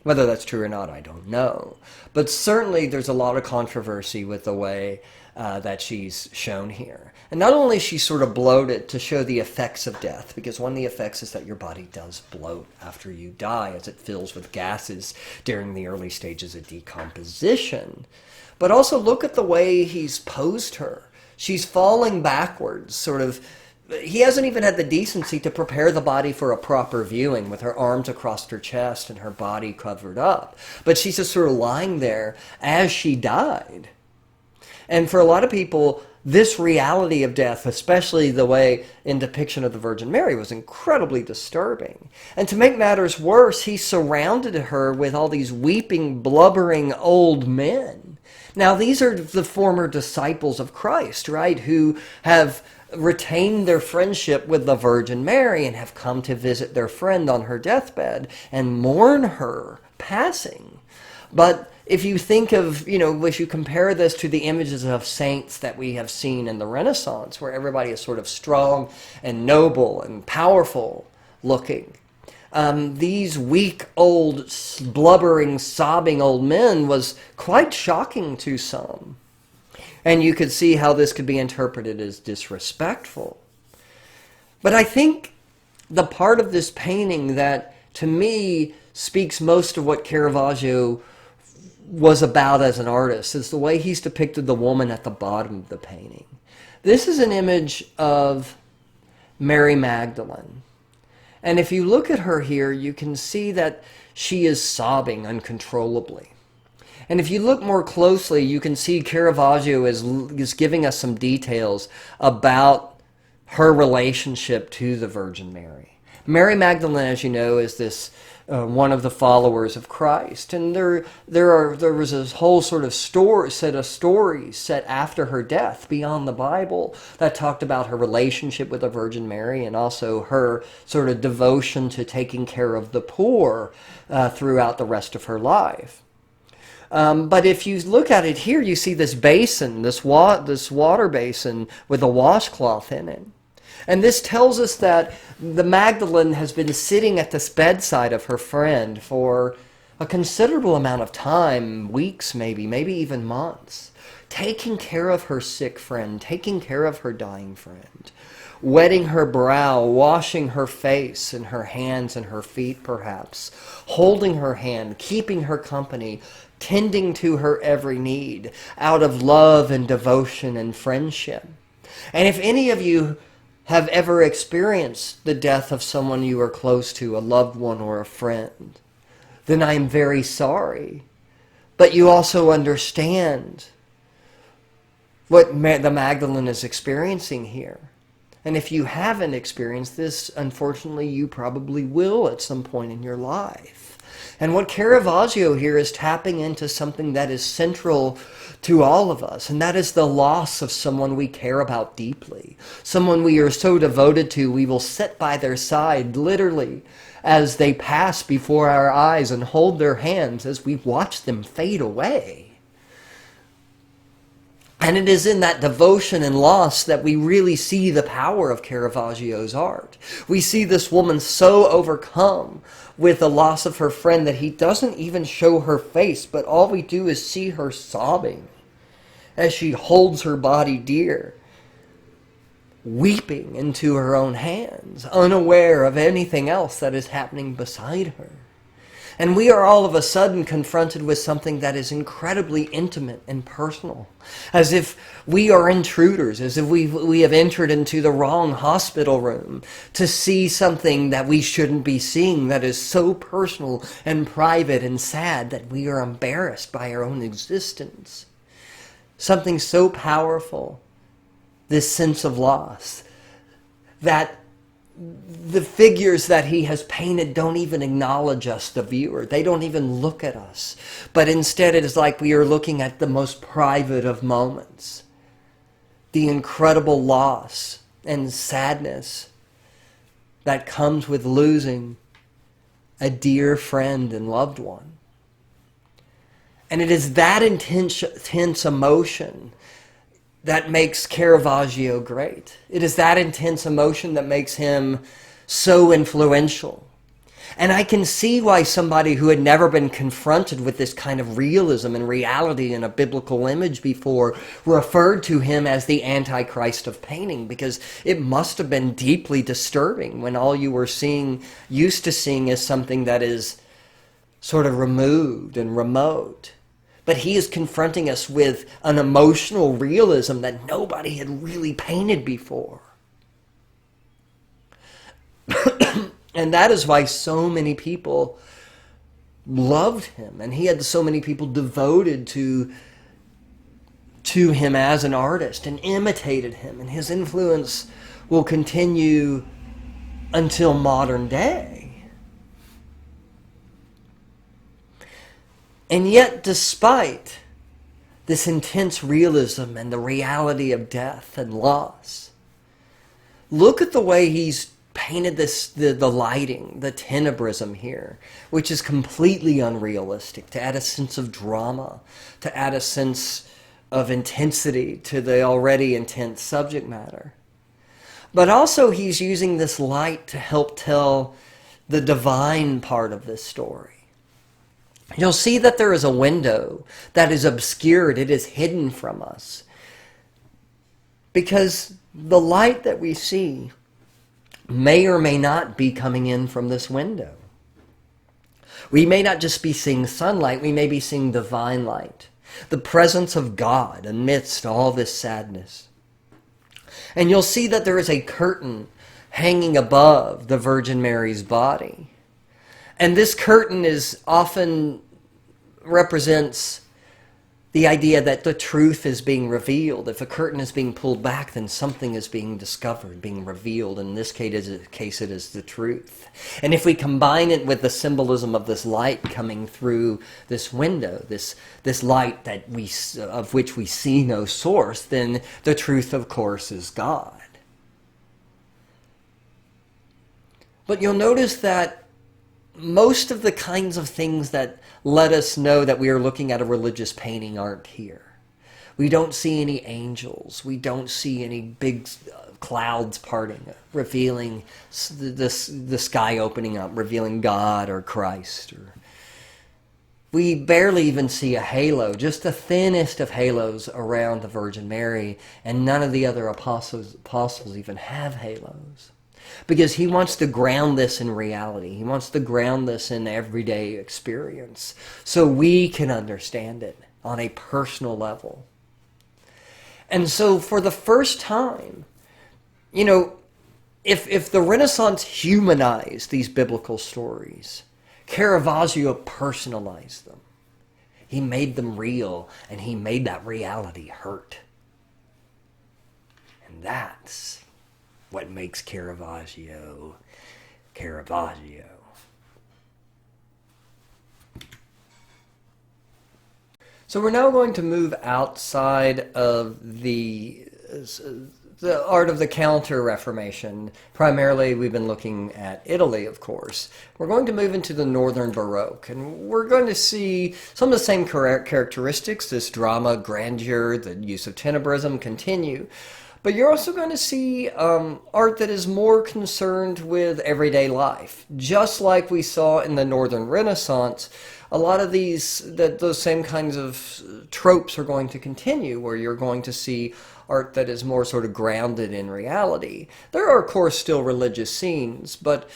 whether that's true or not, I don't know. But certainly there's a lot of controversy with the way that she's shown here. And not only is she sort of bloated to show the effects of death, because one of the effects is that your body does bloat after you die as it fills with gases during the early stages of decomposition. But also look at the way he's posed her. She's falling backwards, sort of. He hasn't even had the decency to prepare the body for a proper viewing with her arms across her chest and her body covered up. But she's just sort of lying there as she died. And for a lot of people, this reality of death, especially the way in depiction of the Virgin Mary, was incredibly disturbing. And to make matters worse, he surrounded her with all these weeping, blubbering old men. Now, these are the former disciples of Christ, right, who have retained their friendship with the Virgin Mary and have come to visit their friend on her deathbed and mourn her passing. But if you think of, if you compare this to the images of saints that we have seen in the Renaissance, where everybody is sort of strong and noble and powerful looking, these weak, old, blubbering, sobbing old men was quite shocking to some. And you could see how this could be interpreted as disrespectful. But I think the part of this painting that, to me, speaks most of what Caravaggio was about as an artist is the way he's depicted the woman at the bottom of the painting. This is an image of Mary Magdalene. And if you look at her here, you can see that she is sobbing uncontrollably. And if you look more closely, you can see Caravaggio is giving us some details about her relationship to the Virgin Mary. Mary Magdalene, as you know, is this one of the followers of Christ. And there was this whole sort of set of stories set after her death beyond the Bible that talked about her relationship with the Virgin Mary and also her sort of devotion to taking care of the poor throughout the rest of her life. But if you look at it here, you see this basin, this water basin with a washcloth in it. And this tells us that the Magdalene has been sitting at this bedside of her friend for a considerable amount of time, weeks maybe even months, taking care of her sick friend, taking care of her dying friend, wetting her brow, washing her face and her hands and her feet perhaps, holding her hand, keeping her company, tending to her every need out of love and devotion and friendship. And if any of you have ever experienced the death of someone you are close to, a loved one or a friend, then I am very sorry. But you also understand what the Magdalene is experiencing here. And if you haven't experienced this, unfortunately, you probably will at some point in your life. And what Caravaggio here is tapping into something that is central to all of us, and that is the loss of someone we care about deeply, someone we are so devoted to we will sit by their side literally as they pass before our eyes and hold their hands as we watch them fade away. And it is in that devotion and loss that we really see the power of Caravaggio's art. We see this woman so overcome with the loss of her friend that he doesn't even show her face, but all we do is see her sobbing as she holds her body dear, weeping into her own hands, unaware of anything else that is happening beside her. And we are all of a sudden confronted with something that is incredibly intimate and personal, as if we are intruders, as if we have entered into the wrong hospital room to see something that we shouldn't be seeing, that is so personal and private and sad that we are embarrassed by our own existence. Something so powerful, this sense of loss, that the figures that he has painted don't even acknowledge us, the viewer. They don't even look at us. But instead it is like we are looking at the most private of moments. The incredible loss and sadness that comes with losing a dear friend and loved one. And it is that intense emotion that makes Caravaggio great. It is that intense emotion that makes him so influential. And I can see why somebody who had never been confronted with this kind of realism and reality in a biblical image before referred to him as the Antichrist of painting, because it must have been deeply disturbing when all you were used to seeing is something that is sort of removed and remote. But he is confronting us with an emotional realism that nobody had really painted before. And that is why so many people loved him. And he had so many people devoted to him as an artist and imitated him. And his influence will continue until modern day. And yet, despite this intense realism and the reality of death and loss, look at the way he's painted the lighting, the tenebrism here, which is completely unrealistic, to add a sense of drama, to add a sense of intensity to the already intense subject matter. But also he's using this light to help tell the divine part of this story. You'll see that there is a window that is obscured. It is hidden from us. Because the light that we see may or may not be coming in from this window. We may not just be seeing sunlight. We may be seeing divine light. The presence of God amidst all this sadness. And you'll see that there is a curtain hanging above the Virgin Mary's body. And this curtain is often represents the idea that the truth is being revealed. If a curtain is being pulled back, then something is being discovered, being revealed. In this case, it is the truth. And if we combine it with the symbolism of this light coming through this window, this light of which we see no source, then the truth, of course, is God. But you'll notice that most of the kinds of things that let us know that we are looking at a religious painting aren't here. We don't see any angels. We don't see any big clouds parting, revealing the sky opening up, revealing God or Christ. We barely even see a halo, just the thinnest of halos around the Virgin Mary, and none of the other apostles even have halos. Because he wants to ground this in reality. He wants to ground this in everyday experience so we can understand it on a personal level. And so for the first time, if the Renaissance humanized these biblical stories, Caravaggio personalized them. He made them real, and he made that reality hurt. And that's what makes Caravaggio, Caravaggio. So we're now going to move outside of the the art of the Counter-Reformation. Primarily, we've been looking at Italy, of course. We're going to move into the Northern Baroque, and we're going to see some of the same characteristics, this drama, grandeur, the use of tenebrism continue. But you're also going to see art that is more concerned with everyday life. Just like we saw in the Northern Renaissance, a lot of those same kinds of tropes are going to continue, where you're going to see art that is more sort of grounded in reality. There are, of course, still religious scenes, but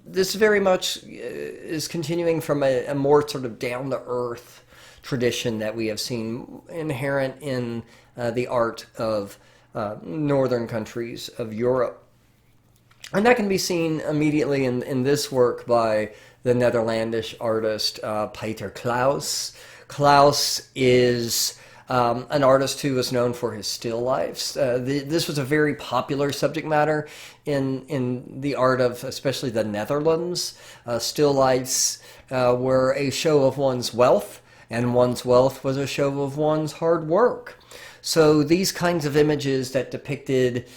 this very much is continuing from a more sort of down-to-earth tradition that we have seen inherent in the art of northern countries of Europe. And that can be seen immediately in this work by the Netherlandish artist Pieter Claus. Claus is an artist who was known for his still lifes. This was a very popular subject matter in the art of especially the Netherlands. Still lifes were a show of one's wealth, and one's wealth was a show of one's hard work. So these kinds of images that depicted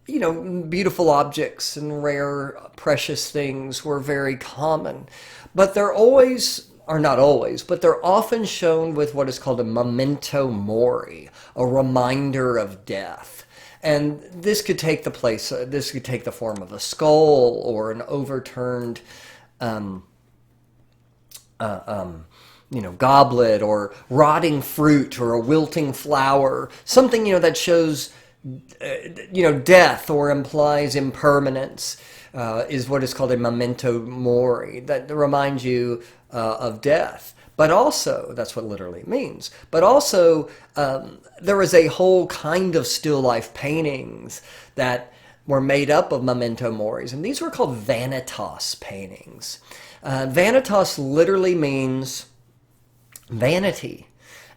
beautiful objects and rare, precious things were very common. But they're always, or not always, but they're often shown with what is called a memento mori, a reminder of death. And this could take the form of a skull or an overturned goblet, or rotting fruit, or a wilting flower, something, that shows death or implies impermanence, is what is called a memento mori, that reminds you of death. But also, that's what literally means, but also there was a whole kind of still life paintings that were made up of memento moris, and these were called vanitas paintings. Vanitas literally means vanity.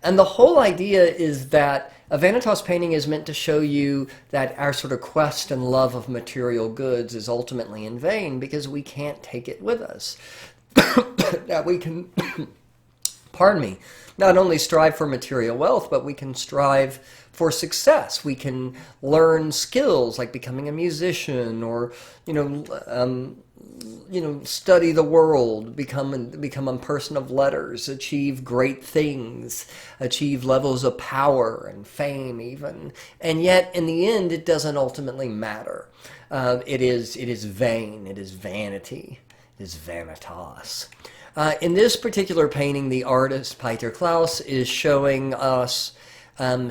And the whole idea is that a vanitas painting is meant to show you that our sort of quest and love of material goods is ultimately in vain, because we can't take it with us. That we can, pardon me, not only strive for material wealth, but we can strive for success. We can learn skills like becoming a musician, or study the world, become a person of letters, achieve great things, achieve levels of power and fame even. And yet, in the end, it doesn't ultimately matter. It is vain. It is vanity. It is vanitas. In this particular painting, the artist, Pieter Claus, is showing us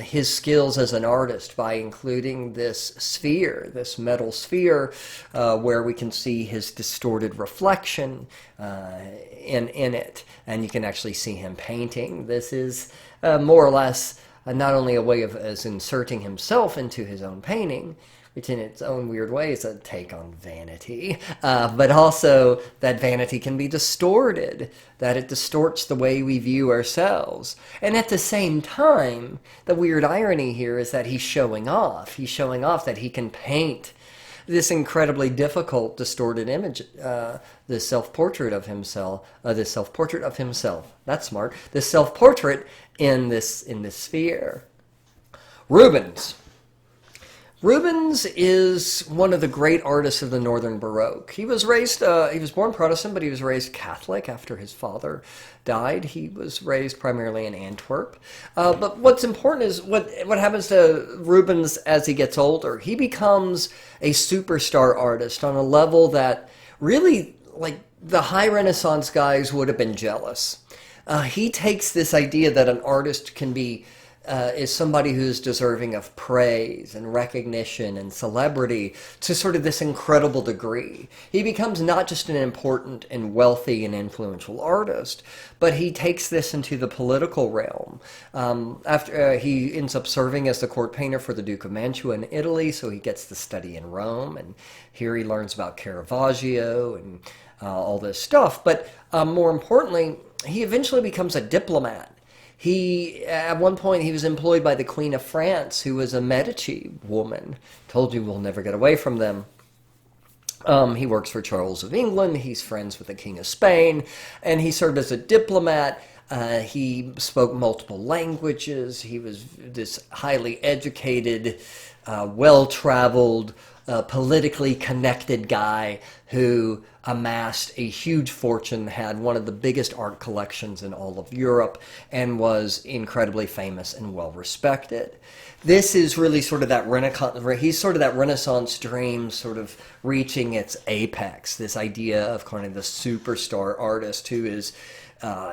his skills as an artist by including this sphere, this metal sphere, where we can see his distorted reflection in it. And you can actually see him painting. This is more or less not only a way of as inserting himself into his own painting, which in its own weird way is a take on vanity, but also that vanity can be distorted, that it distorts the way we view ourselves. And at the same time, the weird irony here is that he's showing off. He's showing off that he can paint this incredibly difficult, distorted image, this self-portrait of himself, that's smart, this self-portrait in this sphere. Rubens is one of the great artists of the Northern Baroque. He was born Protestant, but he was raised Catholic after his father died. He was raised primarily in Antwerp. But what's important is what happens to Rubens as he gets older. He becomes a superstar artist on a level that really, like, the high Renaissance guys would have been jealous. He takes this idea that an artist can be is somebody who's deserving of praise and recognition and celebrity to sort of this incredible degree. He becomes not just an important and wealthy and influential artist, but he takes this into the political realm. After he ends up serving as the court painter for the Duke of Mantua in Italy, so he gets to study in Rome, and here he learns about Caravaggio and all this stuff. But more importantly, he eventually becomes a diplomat. At one point, he was employed by the Queen of France, who was a Medici woman. Told you we'll never get away from them. He works for Charles of England. He's friends with the King of Spain, and he served as a diplomat. He spoke multiple languages. He was this highly educated, well-traveled, politically connected guy who amassed a huge fortune, had one of the biggest art collections in all of Europe, and was incredibly famous and well-respected. This is really sort of that Renaissance, he's sort of that Renaissance dream sort of reaching its apex, this idea of kind of the superstar artist who is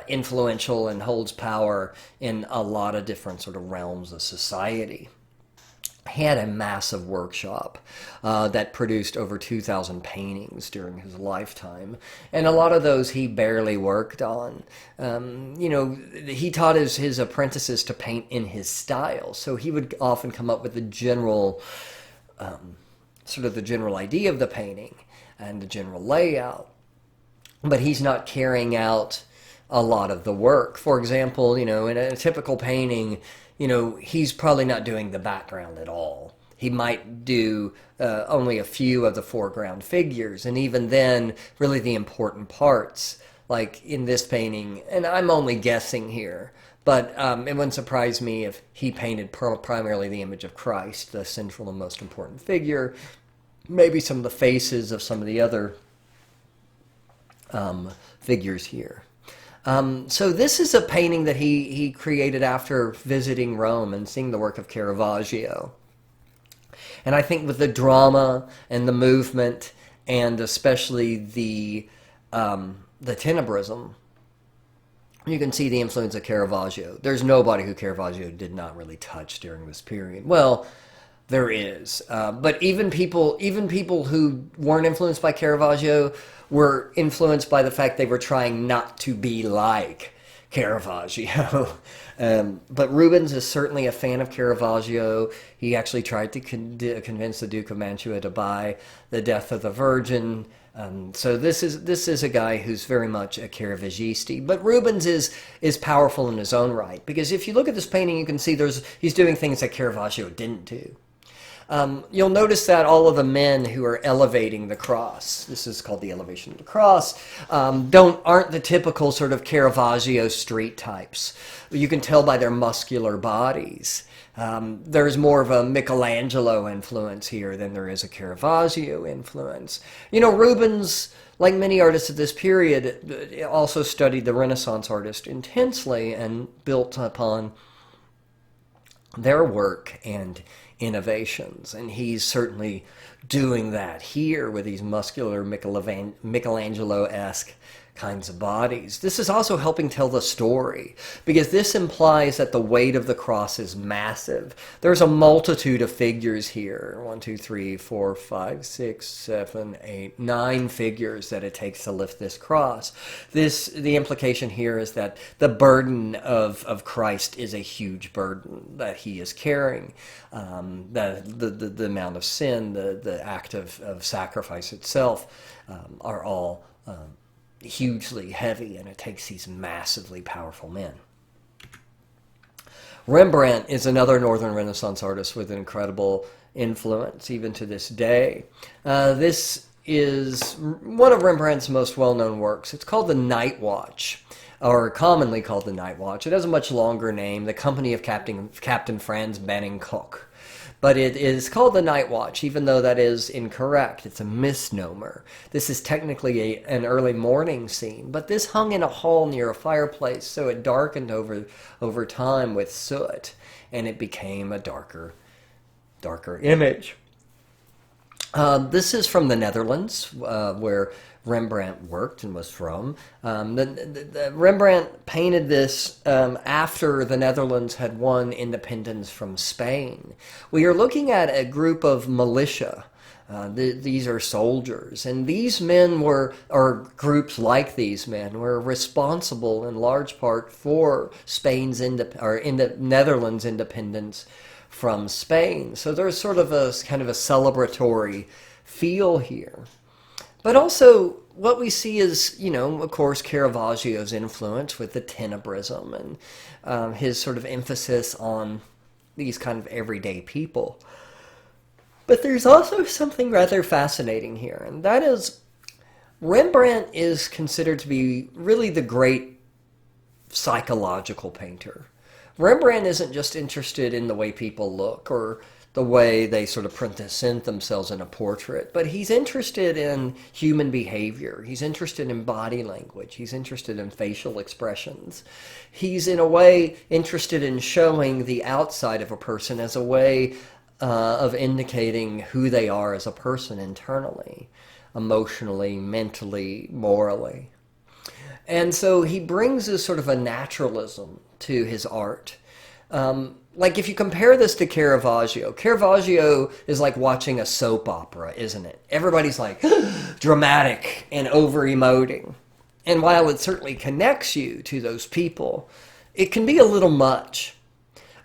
influential and holds power in a lot of different sort of realms of society. He had a massive workshop that produced over 2,000 paintings during his lifetime, and a lot of those he barely worked on. He taught his apprentices to paint in his style, so he would often come up with the general, sort of the general idea of the painting and the general layout, but he's not carrying out a lot of the work. For example, in a typical painting, he's probably not doing the background at all. He might do only a few of the foreground figures, and even then, really the important parts, like in this painting, and I'm only guessing here, but it wouldn't surprise me if he painted primarily the image of Christ, the central and most important figure, maybe some of the faces of some of the other figures here. So this is a painting that he created after visiting Rome and seeing the work of Caravaggio. And I think with the drama and the movement, and especially the tenebrism, you can see the influence of Caravaggio. There's nobody who Caravaggio did not really touch during this period. Well, there is, but even people who weren't influenced by Caravaggio were influenced by the fact they were trying not to be like Caravaggio. But Rubens is certainly a fan of Caravaggio. He actually tried to convince the Duke of Mantua to buy The Death of the Virgin. So this is a guy who's very much a Caravaggisti. But Rubens is powerful in his own right, because if you look at this painting, you can see he's doing things that Caravaggio didn't do. You'll notice that all of the men who are elevating the cross, this is called the elevation of the cross, aren't the typical sort of Caravaggio street types. You can tell by their muscular bodies. There's more of a Michelangelo influence here than there is a Caravaggio influence. Rubens, like many artists of this period, also studied the Renaissance artist intensely and built upon their work and innovations, and he's certainly doing that here with these muscular Michelangelo-esque kinds of bodies. This is also helping tell the story, because this implies that the weight of the cross is massive. There's a multitude of figures here. 1, 2, 3, 4, 5, 6, 7, 8, 9 figures that it takes to lift this cross. The implication here is that the burden of Christ is a huge burden that he is carrying. The amount of sin, the act of sacrifice itself are all hugely heavy, and it takes these massively powerful men. Rembrandt is another Northern Renaissance artist with an incredible influence even to this day. This is one of Rembrandt's most well-known works. It's called The Night Watch, or commonly called The Night Watch. It has a much longer name, The Company of Captain Franz Banning Koch. But it is called The Night Watch, even though that is incorrect. It's a misnomer. This is technically an early morning scene, but this hung in a hall near a fireplace, so it darkened over time with soot, and it became a darker image. This is from the Netherlands, where Rembrandt worked and was from. Rembrandt painted this after the Netherlands had won independence from Spain. We are looking at a group of militia. These are soldiers, and these men or groups like these men were responsible in large part for Spain's Netherlands independence from Spain. So there's sort of a kind of a celebratory feel here. But also, what we see is, of course, Caravaggio's influence with the tenebrism and his sort of emphasis on these kind of everyday people. But there's also something rather fascinating here, and that is Rembrandt is considered to be really the great psychological painter. Rembrandt isn't just interested in the way people look or the way they sort of present themselves in a portrait, but he's interested in human behavior. He's interested in body language. He's interested in facial expressions. He's, in a way, interested in showing the outside of a person as a way of indicating who they are as a person internally, emotionally, mentally, morally. And so he brings this sort of a naturalism to his art. Like if you compare this to Caravaggio is like watching a soap opera, isn't it? Everybody's like dramatic and over-emoting. And while it certainly connects you to those people, it can be a little much.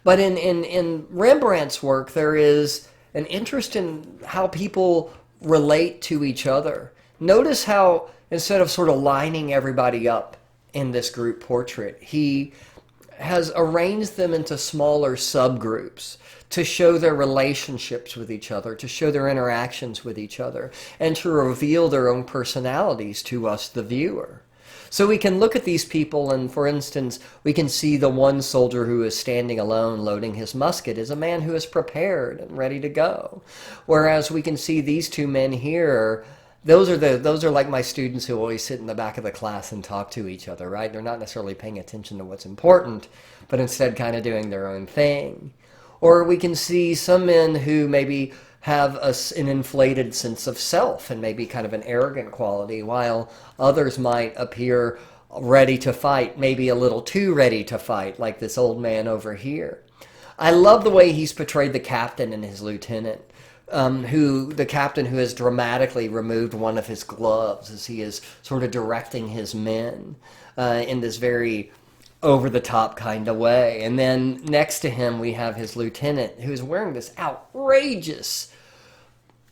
But in Rembrandt's work, there is an interest in how people relate to each other. Notice how instead of sort of lining everybody up in this group portrait, he has arranged them into smaller subgroups to show their relationships with each other, to show their interactions with each other, and to reveal their own personalities to us, the viewer. So we can look at these people and, for instance, we can see the one soldier who is standing alone loading his musket is a man who is prepared and ready to go. Whereas we can see these two men here, those are like my students who always sit in the back of the class and talk to each other, right? They're not necessarily paying attention to what's important, but instead kind of doing their own thing. Or we can see some men who maybe have an inflated sense of self and maybe kind of an arrogant quality, while others might appear ready to fight, maybe a little too ready to fight, like this old man over here. I love the way he's portrayed the captain and his lieutenant. The captain who has dramatically removed one of his gloves as he is sort of directing his men in this very over-the-top kind of way. And then next to him we have his lieutenant who's wearing this outrageous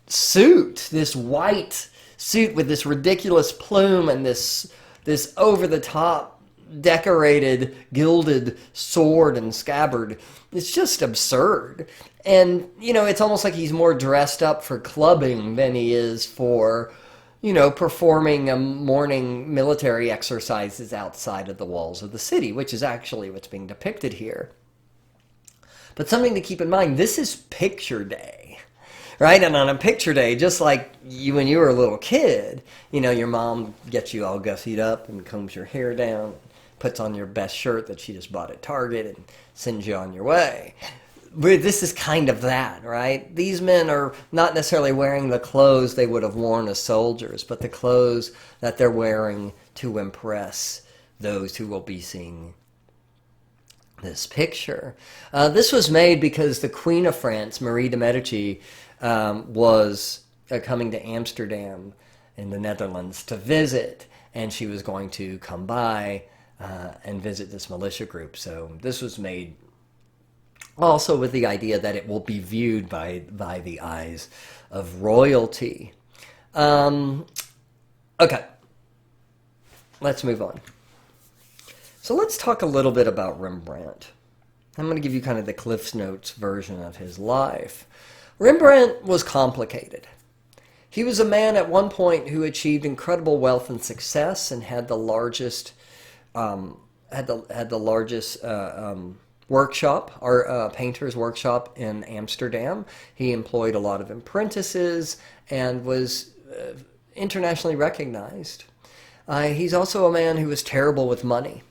suit, this white suit with this ridiculous plume and this over-the-top decorated, gilded sword and scabbard. It's just absurd. And, it's almost like he's more dressed up for clubbing than he is for, performing morning military exercises outside of the walls of the city, which is actually what's being depicted here. But something to keep in mind, this is picture day, right? And on a picture day, just like when you were a little kid, your mom gets you all gussied up and combs your hair down, puts on your best shirt that she just bought at Target and sends you on your way. This is kind of that, right? These men are not necessarily wearing the clothes they would have worn as soldiers, but the clothes that they're wearing to impress those who will be seeing this picture. This was made because the Queen of France, Marie de Medici, was coming to Amsterdam in the Netherlands to visit, and she was going to come by and visit this militia group. So this was made also with the idea that it will be viewed by the eyes of royalty. Okay, let's move on. So let's talk a little bit about Rembrandt. I'm going to give you kind of the Cliff's Notes version of his life. Rembrandt was complicated. He was a man at one point who achieved incredible wealth and success and had the largest workshop, or painter's workshop in Amsterdam. He employed a lot of apprentices and was internationally recognized. He's also a man who was terrible with money.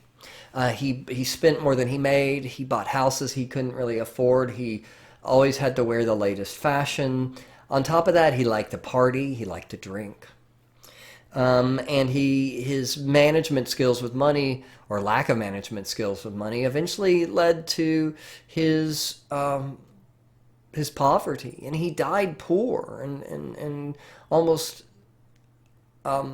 He spent more than he made. He bought houses he couldn't really afford. He always had to wear the latest fashion. On top of that, he liked to party. He liked to drink. And his management skills with money, or lack of management skills with money, eventually led to his poverty, and he died poor and almost a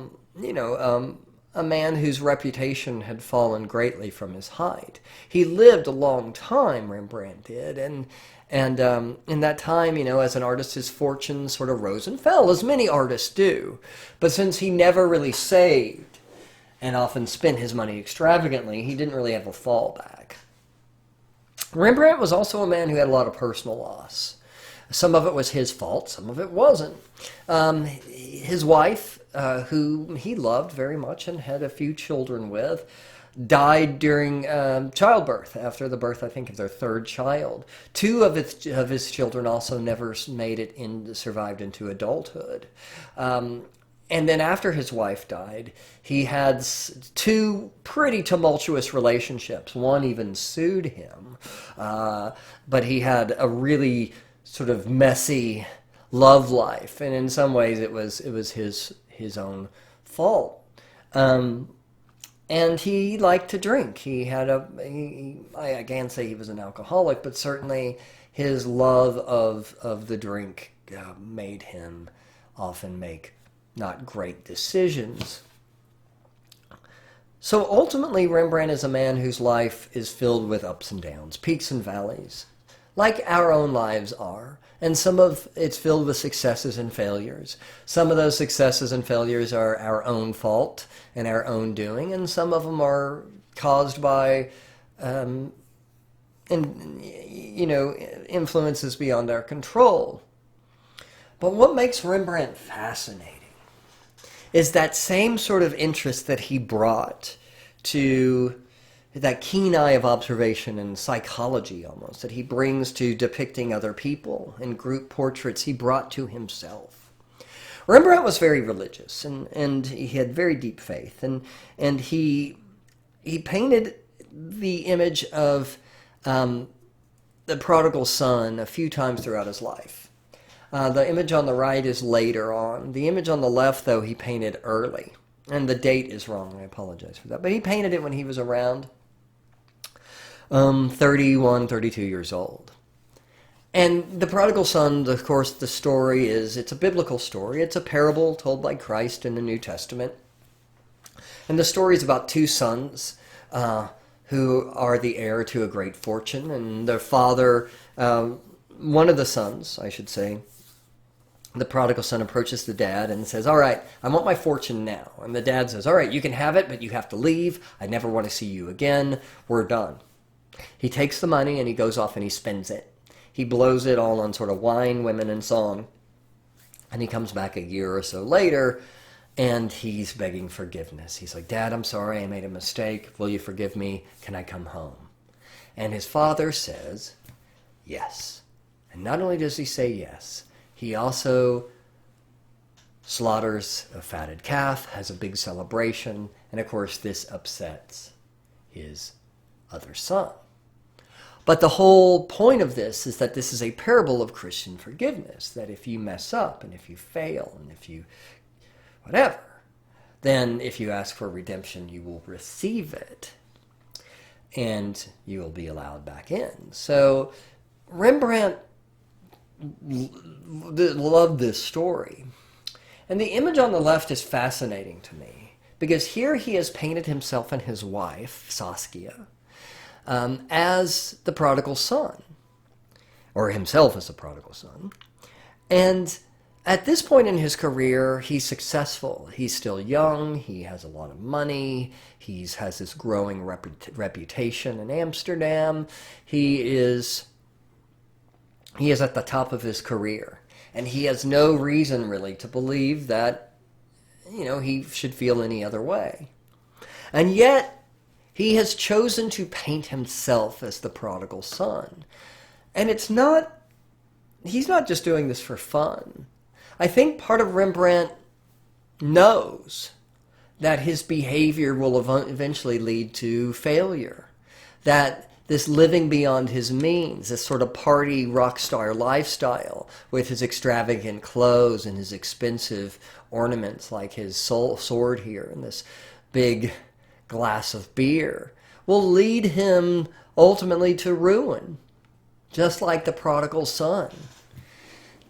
man whose reputation had fallen greatly from his height. He lived a long time, Rembrandt did, and in that time, as an artist, his fortune sort of rose and fell, as many artists do. But since he never really saved and often spent his money extravagantly, he didn't really have a fallback. Rembrandt was also a man who had a lot of personal loss. Some of it was his fault, some of it wasn't. His wife who he loved very much and had a few children with, died during childbirth, after the birth, I think, of their third child. Two of his children also never made it survived into adulthood. And then after his wife died, he had two pretty tumultuous relationships. One even sued him. But he had a really sort of messy love life. And in some ways it was his own fault. And he liked to drink. I can't say he was an alcoholic, but certainly his love of the drink made him often make not great decisions. So ultimately, Rembrandt is a man whose life is filled with ups and downs, peaks and valleys, like our own lives are. And some of it's filled with successes and failures. Some of those successes and failures are our own fault and our own doing, and some of them are caused by influences beyond our control. But what makes Rembrandt fascinating is that same sort of interest that he brought to that keen eye of observation and psychology almost that he brings to depicting other people in group portraits he brought to himself. Rembrandt was very religious and he had very deep faith and he painted the image of the prodigal son a few times throughout his life. The image on the right is later on. The image on the left, though, he painted early. And the date is wrong. I apologize for that. But he painted it when he was around 31, 32 years old. And the prodigal son, of course, the story it's a biblical story. It's a parable told by Christ in the New Testament. And the story is about two sons who are the heir to a great fortune. And their father, one of the sons, I should say, the prodigal son approaches the dad and says, all right, I want my fortune now. And the dad says, all right, you can have it, but you have to leave. I never want to see you again. We're done. He takes the money and he goes off and he spends it. He blows it all on sort of wine, women, and song. And he comes back a year or so later and he's begging forgiveness. He's like, Dad, I'm sorry, I made a mistake. Will you forgive me? Can I come home? And his father says, yes. And not only does he say yes, he also slaughters a fatted calf, has a big celebration, and of course this upsets his other son. But the whole point of this is that this is a parable of Christian forgiveness, that if you mess up and if you fail and if you whatever, then if you ask for redemption, you will receive it and you will be allowed back in. So Rembrandt loved this story. And the image on the left is fascinating to me because here he has painted himself and his wife, Saskia, as the prodigal son, or himself as the prodigal son. And at this point in his career, he's successful. He's still young. He has a lot of money. He has this growing reputation in Amsterdam. He is at the top of his career. And he has no reason really to believe that, he should feel any other way. And yet, he has chosen to paint himself as the prodigal son. And he's not just doing this for fun. I think part of Rembrandt knows that his behavior will eventually lead to failure. That this living beyond his means, this sort of party rock star lifestyle with his extravagant clothes and his expensive ornaments like his sword here and this big glass of beer, will lead him ultimately to ruin, just like the prodigal son.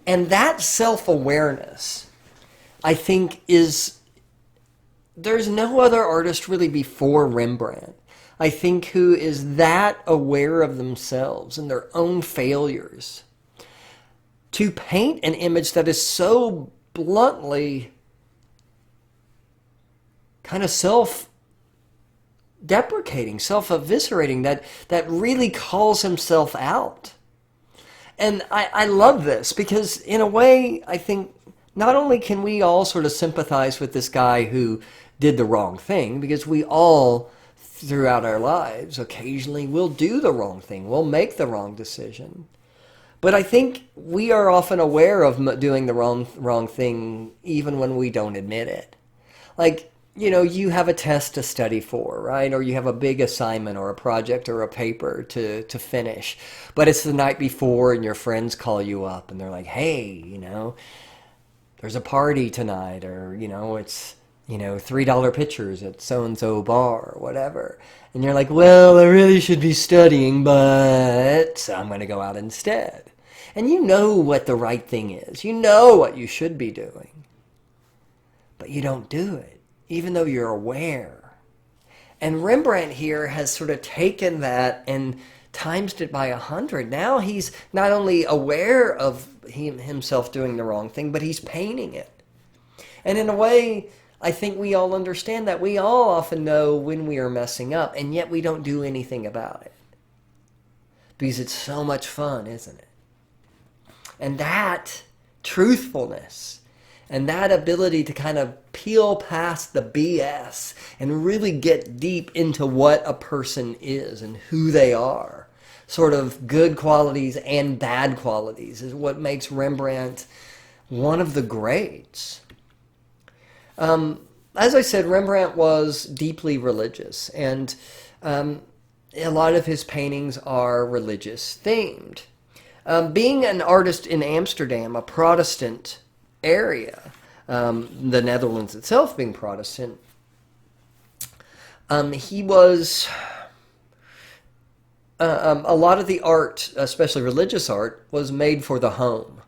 And that self-awareness, I think, there's no other artist really before Rembrandt, I think, who is that aware of themselves and their own failures to paint an image that is so bluntly kind of self-deprecating, self-eviscerating, that really calls himself out. And I love this because, in a way, I think not only can we all sort of sympathize with this guy who did the wrong thing, because we all, throughout our lives, occasionally will do the wrong thing, we'll make the wrong decision. But I think we are often aware of doing the wrong thing even when we don't admit it. Like, you have a test to study for, right? Or you have a big assignment or a project or a paper to finish. But it's the night before and your friends call you up and they're like, hey, there's a party tonight, or, it's, $3 pitchers at so-and-so bar or whatever. And you're like, well, I really should be studying, but I'm going to go out instead. And you know what the right thing is. You know what you should be doing. But you don't do it, even though you're aware. And Rembrandt here has sort of taken that and times it by 100. Now he's not only aware of himself doing the wrong thing, but he's painting it. And in a way, I think we all understand that. We all often know when we are messing up, and yet we don't do anything about it. Because it's so much fun, isn't it? And that truthfulness and that ability to kind of peel past the BS and really get deep into what a person is and who they are, sort of good qualities and bad qualities, is what makes Rembrandt one of the greats. As I said, Rembrandt was deeply religious, and a lot of his paintings are religious themed. Being an artist in Amsterdam, a Protestant area, the Netherlands itself being Protestant, he was, a lot of the art, especially religious art, was made for the home.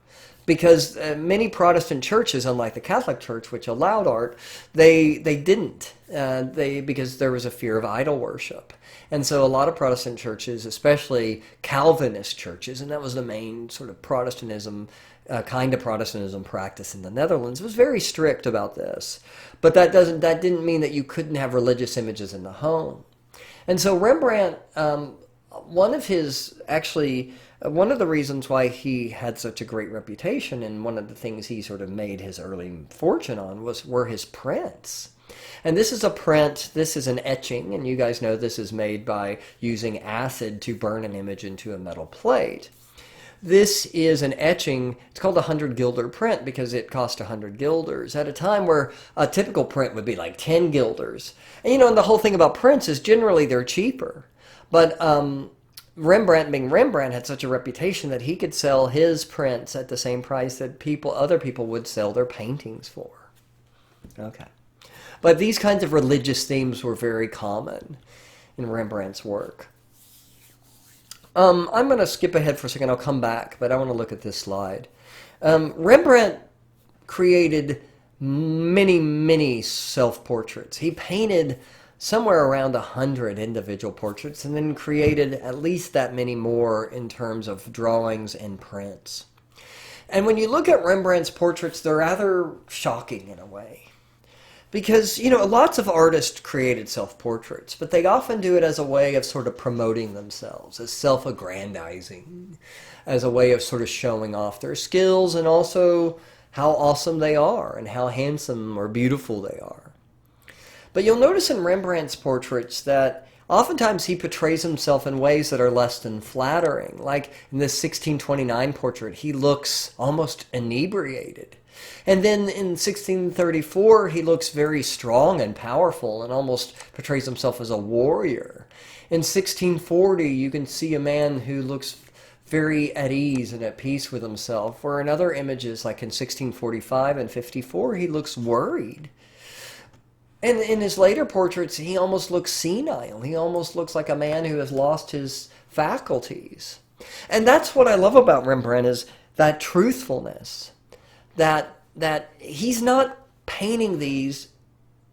Because many Protestant churches, unlike the Catholic Church, which allowed art, they didn't, because there was a fear of idol worship. And so a lot of Protestant churches, especially Calvinist churches, and that was the main sort of Protestantism, kind of Protestantism practice in the Netherlands, was very strict about this. But that didn't mean that you couldn't have religious images in the home. And so Rembrandt, one of the reasons why he had such a great reputation, and one of the things he sort of made his early fortune on, were his prints. And this is a print, this is an etching, and you guys know this is made by using acid to burn an image into a metal plate. This is an etching. It's called a 100 guilder print because it cost 100 guilders at a time where a typical print would be like 10 guilders. And and the whole thing about prints is generally they're cheaper. But Rembrandt, being Rembrandt, had such a reputation that he could sell his prints at the same price that other people would sell their paintings for. Okay. But these kinds of religious themes were very common in Rembrandt's work. I'm going to skip ahead for a second. I'll come back, but I want to look at this slide. Rembrandt created many, many self-portraits. He painted somewhere around 100 individual portraits and then created at least that many more in terms of drawings and prints. And when you look at Rembrandt's portraits, they're rather shocking in a way. Because, lots of artists created self-portraits, but they often do it as a way of sort of promoting themselves, as self-aggrandizing, as a way of sort of showing off their skills and also how awesome they are and how handsome or beautiful they are. But you'll notice in Rembrandt's portraits that oftentimes he portrays himself in ways that are less than flattering. Like in this 1629 portrait, he looks almost inebriated. And then in 1634, he looks very strong and powerful and almost portrays himself as a warrior. In 1640, you can see a man who looks very at ease and at peace with himself. Or in other images, like in 1645 and 54, he looks worried. And in his later portraits, he almost looks senile. He almost looks like a man who has lost his faculties. And that's what I love about Rembrandt, is that truthfulness. That he's not painting these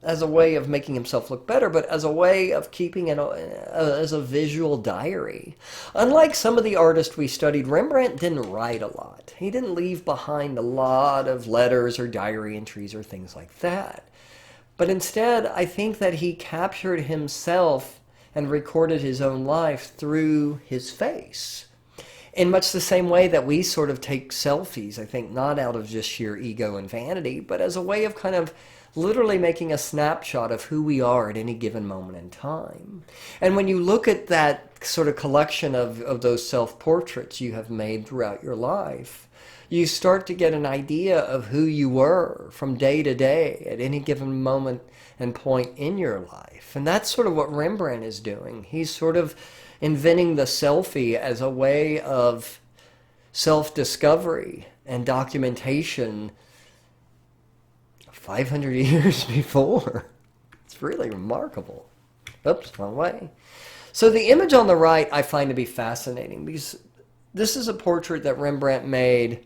as a way of making himself look better, but as a way of keeping it as a visual diary. Unlike some of the artists we studied, Rembrandt didn't write a lot. He didn't leave behind a lot of letters or diary entries or things like that. But instead, I think that he captured himself and recorded his own life through his face. In much the same way that we sort of take selfies, I think, not out of just sheer ego and vanity, but as a way of kind of literally making a snapshot of who we are at any given moment in time. And when you look at that sort of collection of those self-portraits you have made throughout your life, you start to get an idea of who you were from day to day at any given moment and point in your life. And that's sort of what Rembrandt is doing. He's sort of inventing the selfie as a way of self-discovery and documentation 500 years before. It's really remarkable. Oops, wrong way. So the image on the right I find to be fascinating because this is a portrait that Rembrandt made.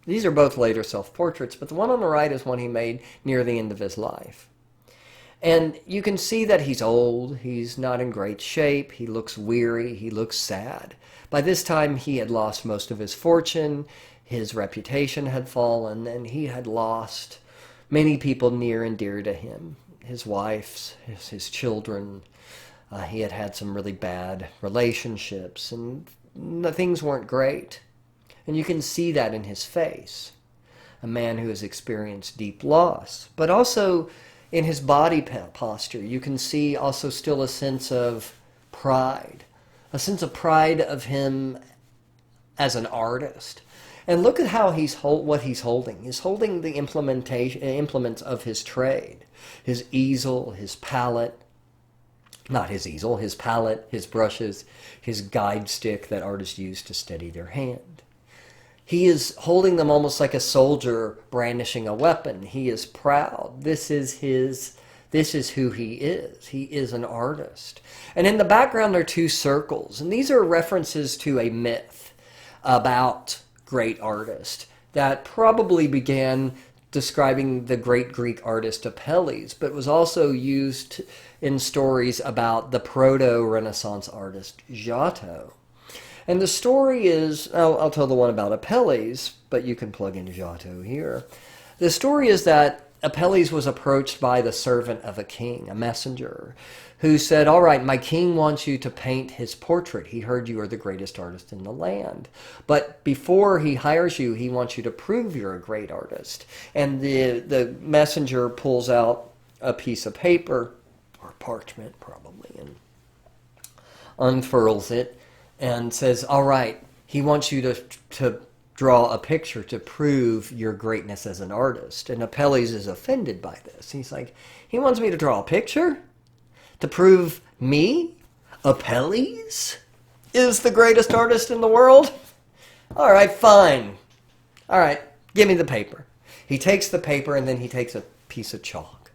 These are both later self-portraits, but the one on the right is one he made near the end of his life. And you can see that he's old, he's not in great shape, he looks weary, he looks sad. By this time he had lost most of his fortune, his reputation had fallen, and he had lost many people near and dear to him. His wives, his children, he had had some really bad relationships, and things weren't great. And you can see that in his face. A man who has experienced deep loss, but also in his body posture, you can see also still a sense of pride of him as an artist. And look at how what he's holding. He's holding the implements of his trade. His easel, his palette, not his easel, his palette, his brushes, his guide stick that artists use to steady their hand. He is holding them almost like a soldier brandishing a weapon. He is proud. This is who he is. He is an artist. And in the background there are two circles. And these are references to a myth about great artists that probably began describing the great Greek artist Apelles, but was also used in stories about the proto-Renaissance artist Giotto. And the story is, I'll tell the one about Apelles, but you can plug in Giotto here. The story is that Apelles was approached by the servant of a king, a messenger, who said, all right, my king wants you to paint his portrait. He heard you are the greatest artist in the land. But before he hires you, he wants you to prove you're a great artist. And the messenger pulls out a piece of paper, or parchment probably, and unfurls it, and says, all right, he wants you to draw a picture to prove your greatness as an artist. And Apelles is offended by this. He's like, he wants me to draw a picture? To prove me, Apelles, is the greatest artist in the world? All right, fine. All right, give me the paper. He takes the paper and then he takes a piece of chalk.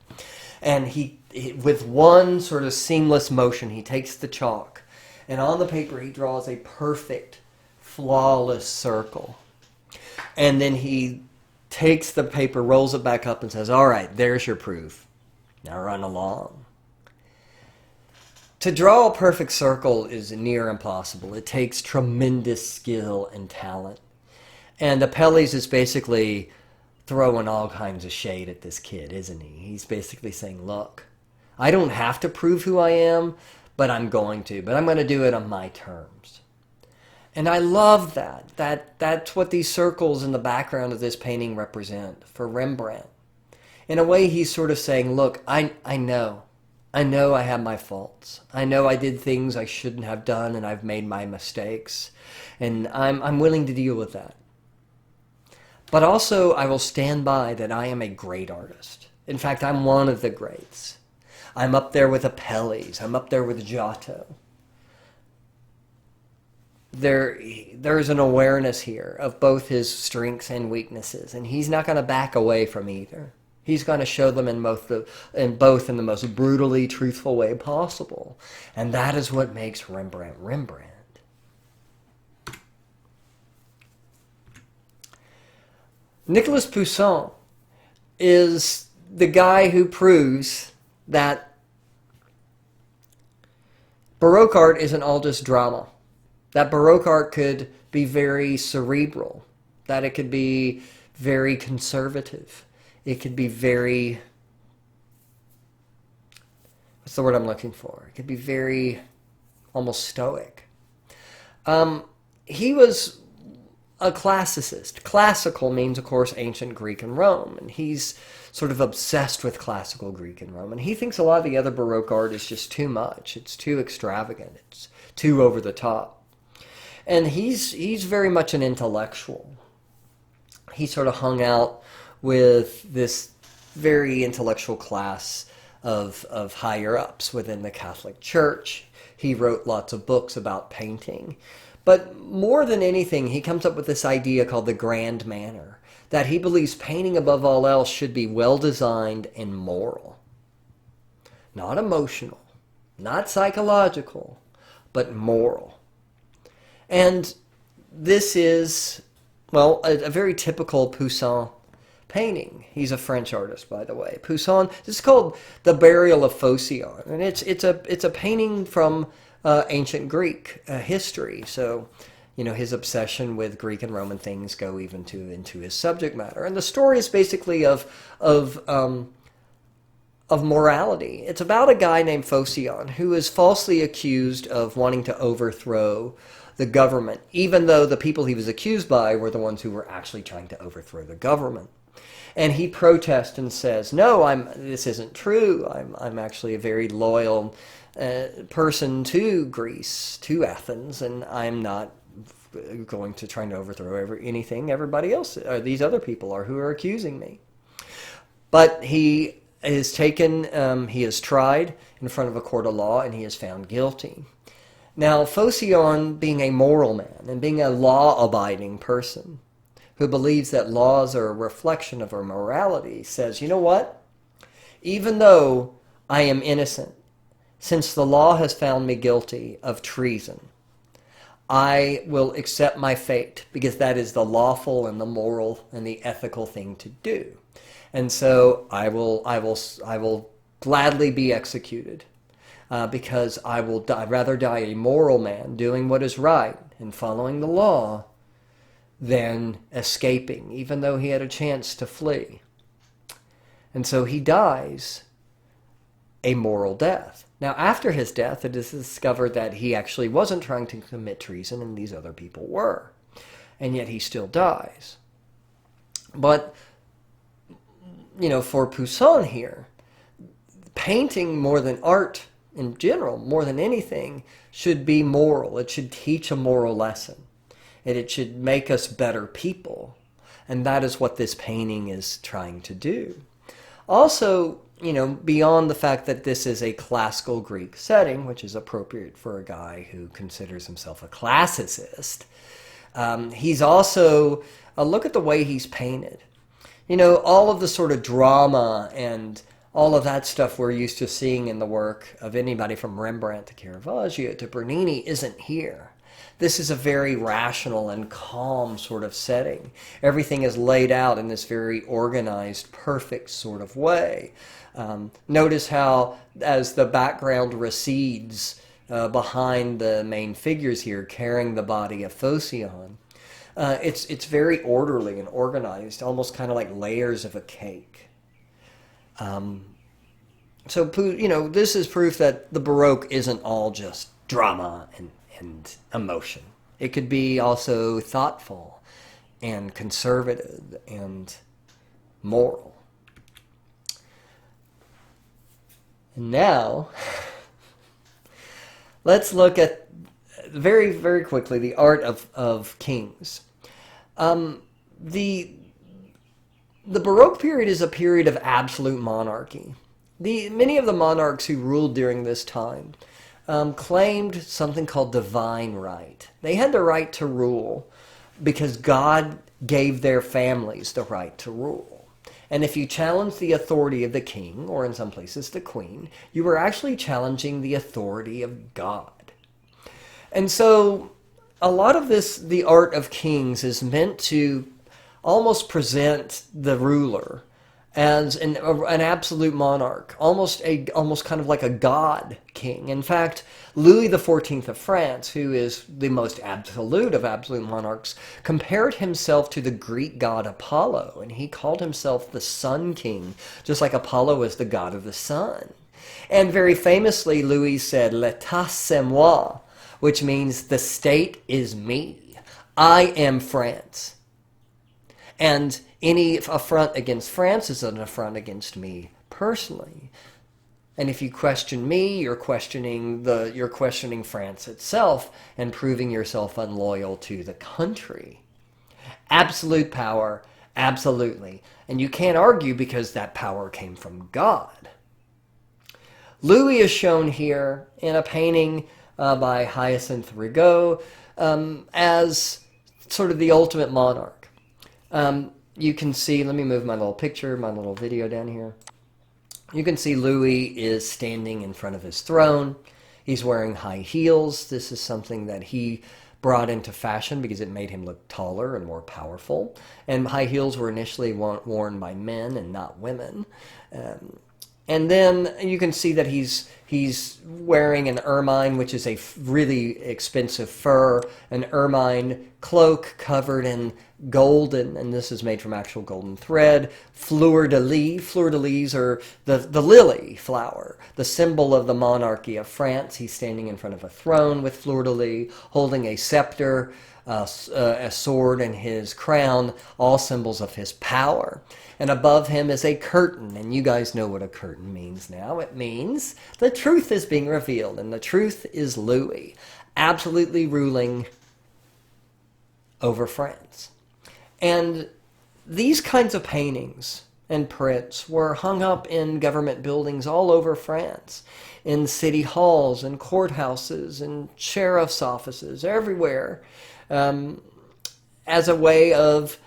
And he with one sort of seamless motion, he takes the chalk. And on the paper, he draws a perfect, flawless circle. And then he takes the paper, rolls it back up, and says, all right, there's your proof. Now run along. To draw a perfect circle is near impossible. It takes tremendous skill and talent. And Apelles is basically throwing all kinds of shade at this kid, isn't he? He's basically saying, look, I don't have to prove who I am, but I'm going to. But I'm going to do it on my terms. And I love that. That's what these circles in the background of this painting represent for Rembrandt. In a way, he's sort of saying, look, I know I have my faults. I know I did things I shouldn't have done, and I've made my mistakes. And I'm willing to deal with that. But also, I will stand by that I am a great artist. In fact, I'm one of the greats. I'm up there with Apelles. I'm up there with Giotto. There's an awareness here of both his strengths and weaknesses, and he's not going to back away from either. He's going to show them in both in the most brutally truthful way possible. And that is what makes Rembrandt Rembrandt. Nicolas Poussin is the guy who proves that Baroque art isn't all just drama. That Baroque art could be very cerebral. That it could be very conservative. It could be very, what's the word I'm looking for? It could be very almost stoic. he was a classicist. Classical means, of course, ancient Greek and Rome, and he's sort of obsessed with classical Greek and Rome. And he thinks a lot of the other Baroque art is just too much. It's too extravagant. It's too over the top. And he's very much an intellectual. He sort of hung out with this very intellectual class of higher-ups within the Catholic Church. He wrote lots of books about painting. But more than anything, he comes up with this idea called the grand manner, that he believes painting above all else should be well-designed and moral. Not emotional, not psychological, but moral. And this is, well, a very typical Poussin painting. He's a French artist, by the way. Poussin, this is called The Burial of Phocion, and it's a painting from ancient Greek history. So, you know, his obsession with Greek and Roman things go even into his subject matter. And the story is basically of morality. It's about a guy named Phocion who is falsely accused of wanting to overthrow the government, even though the people he was accused by were the ones who were actually trying to overthrow the government. And he protests and says, "No, this isn't true. I'm actually a very loyal person to Greece, to Athens, and I'm not going to try to overthrow anything everybody else, or these other people are who are accusing me." But he is taken, he is tried in front of a court of law, and he is found guilty. Now, Phocion, being a moral man and being a law-abiding person who believes that laws are a reflection of our morality, says, you know what? Even though I am innocent, since the law has found me guilty of treason, I will accept my fate because that is the lawful and the moral and the ethical thing to do. And so I will gladly be executed because I'd rather die a moral man doing what is right and following the law than escaping, even though he had a chance to flee. And so he dies a moral death. Now, after his death, it is discovered that he actually wasn't trying to commit treason, and these other people were. And yet he still dies. But, you know, for Poussin here, painting more than art in general, more than anything, should be moral. It should teach a moral lesson. And it should make us better people. And that is what this painting is trying to do. Also, you know, beyond the fact that this is a classical Greek setting, which is appropriate for a guy who considers himself a classicist, he's also, look at the way he's painted. You know, all of the sort of drama and all of that stuff we're used to seeing in the work of anybody from Rembrandt to Caravaggio to Bernini isn't here. This is a very rational and calm sort of setting. Everything is laid out in this very organized, perfect sort of way. Notice how, as the background recedes behind the main figures here, carrying the body of Phocion, it's very orderly and organized, almost kind of like layers of a cake. So, you know, this is proof that the Baroque isn't all just drama and emotion. It could be also thoughtful and conservative and moral. And now, let's look at, very, very quickly, the art of kings. The Baroque period is a period of absolute monarchy. Many of the monarchs who ruled during this time claimed something called divine right. They had the right to rule because God gave their families the right to rule. And if you challenged the authority of the king, or in some places the queen, you were actually challenging the authority of God. And so a lot of the art of kings is meant to almost present the ruler as an absolute monarch, almost kind of like a god king. In fact, Louis XIV of France, who is the most absolute of absolute monarchs, compared himself to the Greek god Apollo, and he called himself the Sun King, just like Apollo is the god of the sun. And very famously, Louis said, "L'état c'est moi," which means the state is me. I am France. And any affront against France is an affront against me personally. And if you question me, you're questioning France itself and proving yourself unloyal to the country. Absolute power, absolutely. And you can't argue because that power came from God. Louis is shown here in a painting by Hyacinthe Rigaud as sort of the ultimate monarch. You can see, let me move my little picture, my little video down here. You can see Louis is standing in front of his throne. He's wearing high heels. This is something that he brought into fashion because it made him look taller and more powerful. And high heels were initially worn by men and not women. And then you can see that he's wearing an ermine, which is a really expensive fur, an ermine cloak covered in golden, and this is made from actual golden thread, fleur-de-lis. Fleur-de-lis are the lily flower, the symbol of the monarchy of France. He's standing in front of a throne with fleur-de-lis, holding a scepter, a sword, and his crown, all symbols of his power. And above him is a curtain, and you guys know what a curtain means now. It means the truth is being revealed, and the truth is Louis, absolutely ruling over France. And these kinds of paintings and prints were hung up in government buildings all over France, in city halls and courthouses and sheriff's offices, everywhere, as a way of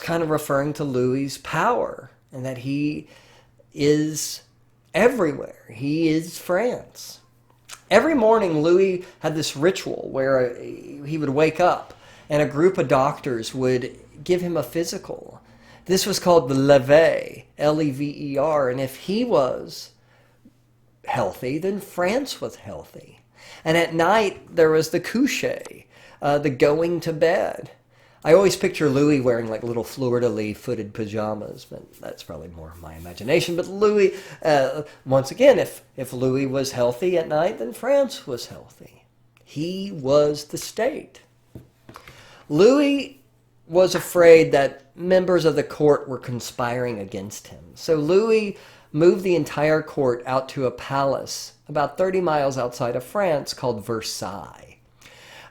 kind of referring to Louis's power and that he is everywhere. He is France. Every morning, Louis had this ritual where he would wake up and a group of doctors would give him a physical. This was called the lever, L-E-V-E-R, and if he was healthy, then France was healthy. And at night, there was the coucher, the going to bed. I always picture Louis wearing like little fleur-de-lis footed pajamas, but that's probably more my imagination. But Louis, once again, if Louis was healthy at night, then France was healthy. He was the state. Louis was afraid that members of the court were conspiring against him. So Louis moved the entire court out to a palace about 30 miles outside of France called Versailles.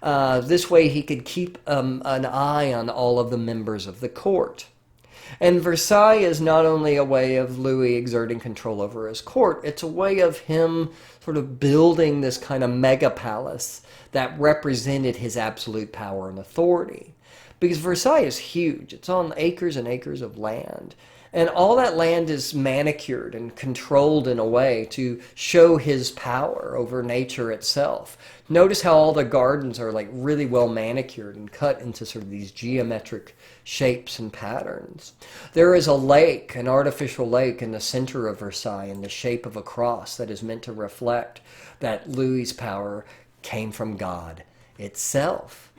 This way he could keep an eye on all of the members of the court. And Versailles is not only a way of Louis exerting control over his court, it's a way of him sort of building this kind of mega palace that represented his absolute power and authority. Because Versailles is huge. It's on acres and acres of land. And all that land is manicured and controlled in a way to show his power over nature itself. Notice how all the gardens are like really well manicured and cut into sort of these geometric shapes and patterns. There is a lake, an artificial lake in the center of Versailles in the shape of a cross that is meant to reflect that Louis's power came from God itself.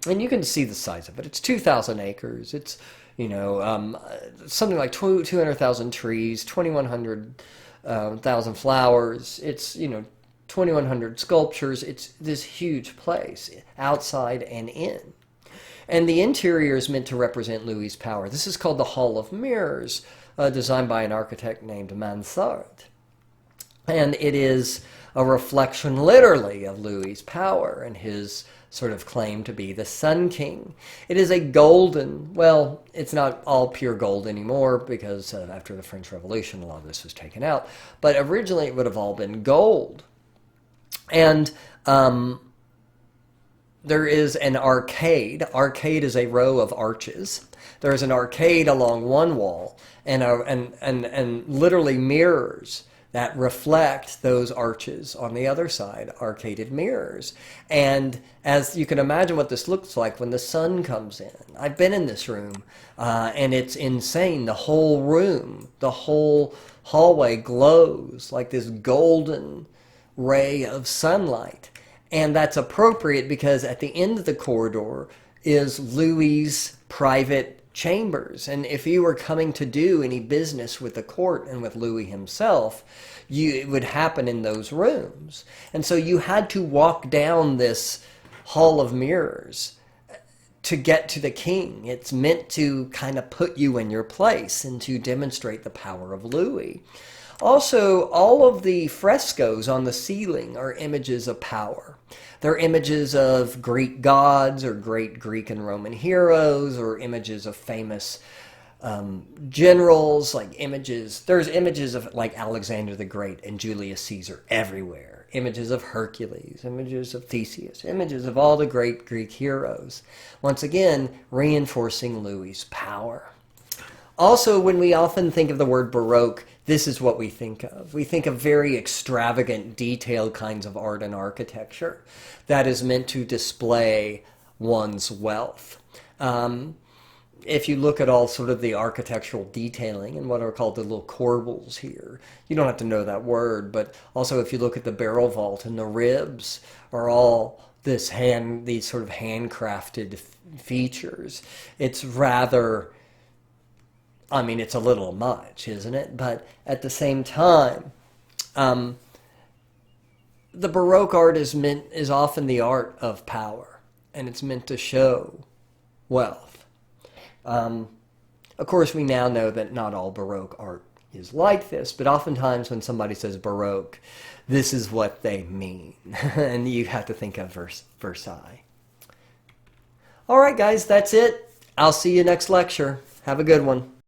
And you can see the size of it. It's 2,000 acres. It's something like 200,000 trees, 2,100,000 flowers. It's, 2,100 sculptures. It's this huge place, outside and in. And the interior is meant to represent Louis's power. This is called the Hall of Mirrors, designed by an architect named Mansart. And it is a reflection, literally, of Louis's power and his sort of claim to be the Sun King. It is a golden, well, it's not all pure gold anymore because after the French Revolution, a lot of this was taken out. But originally, it would have all been gold. And there is an arcade. Arcade is a row of arches. There is an arcade along one wall and literally mirrors that reflect those arches on the other side, arcaded mirrors. And as you can imagine what this looks like when the sun comes in. I've been in this room, and it's insane. The whole room, the whole hallway glows like this golden ray of sunlight. And that's appropriate because at the end of the corridor is Louis's private chambers. And if you were coming to do any business with the court and with Louis himself, it would happen in those rooms. And so you had to walk down this hall of mirrors to get to the king. It's meant to kind of put you in your place and to demonstrate the power of Louis. Also, all of the frescoes on the ceiling are images of power. They're images of Greek gods or great Greek and Roman heroes, or images of famous generals, like images. There's images of like Alexander the Great and Julius Caesar everywhere. Images of Hercules, images of Theseus, images of all the great Greek heroes. Once again, reinforcing Louis's power. Also, when we often think of the word Baroque, this is what we think of. We think of very extravagant, detailed kinds of art and architecture that is meant to display one's wealth. If you look at all sort of the architectural detailing and what are called the little corbels here, you don't have to know that word, but also if you look at the barrel vault and the ribs are all these sort of handcrafted features. It's rather, I mean, it's a little much, isn't it? But at the same time, the Baroque art is often the art of power, and it's meant to show wealth. Of course, we now know that not all Baroque art is like this, but oftentimes when somebody says Baroque, this is what they mean. And you have to think of Versailles. All right, guys, that's it. I'll see you next lecture. Have a good one.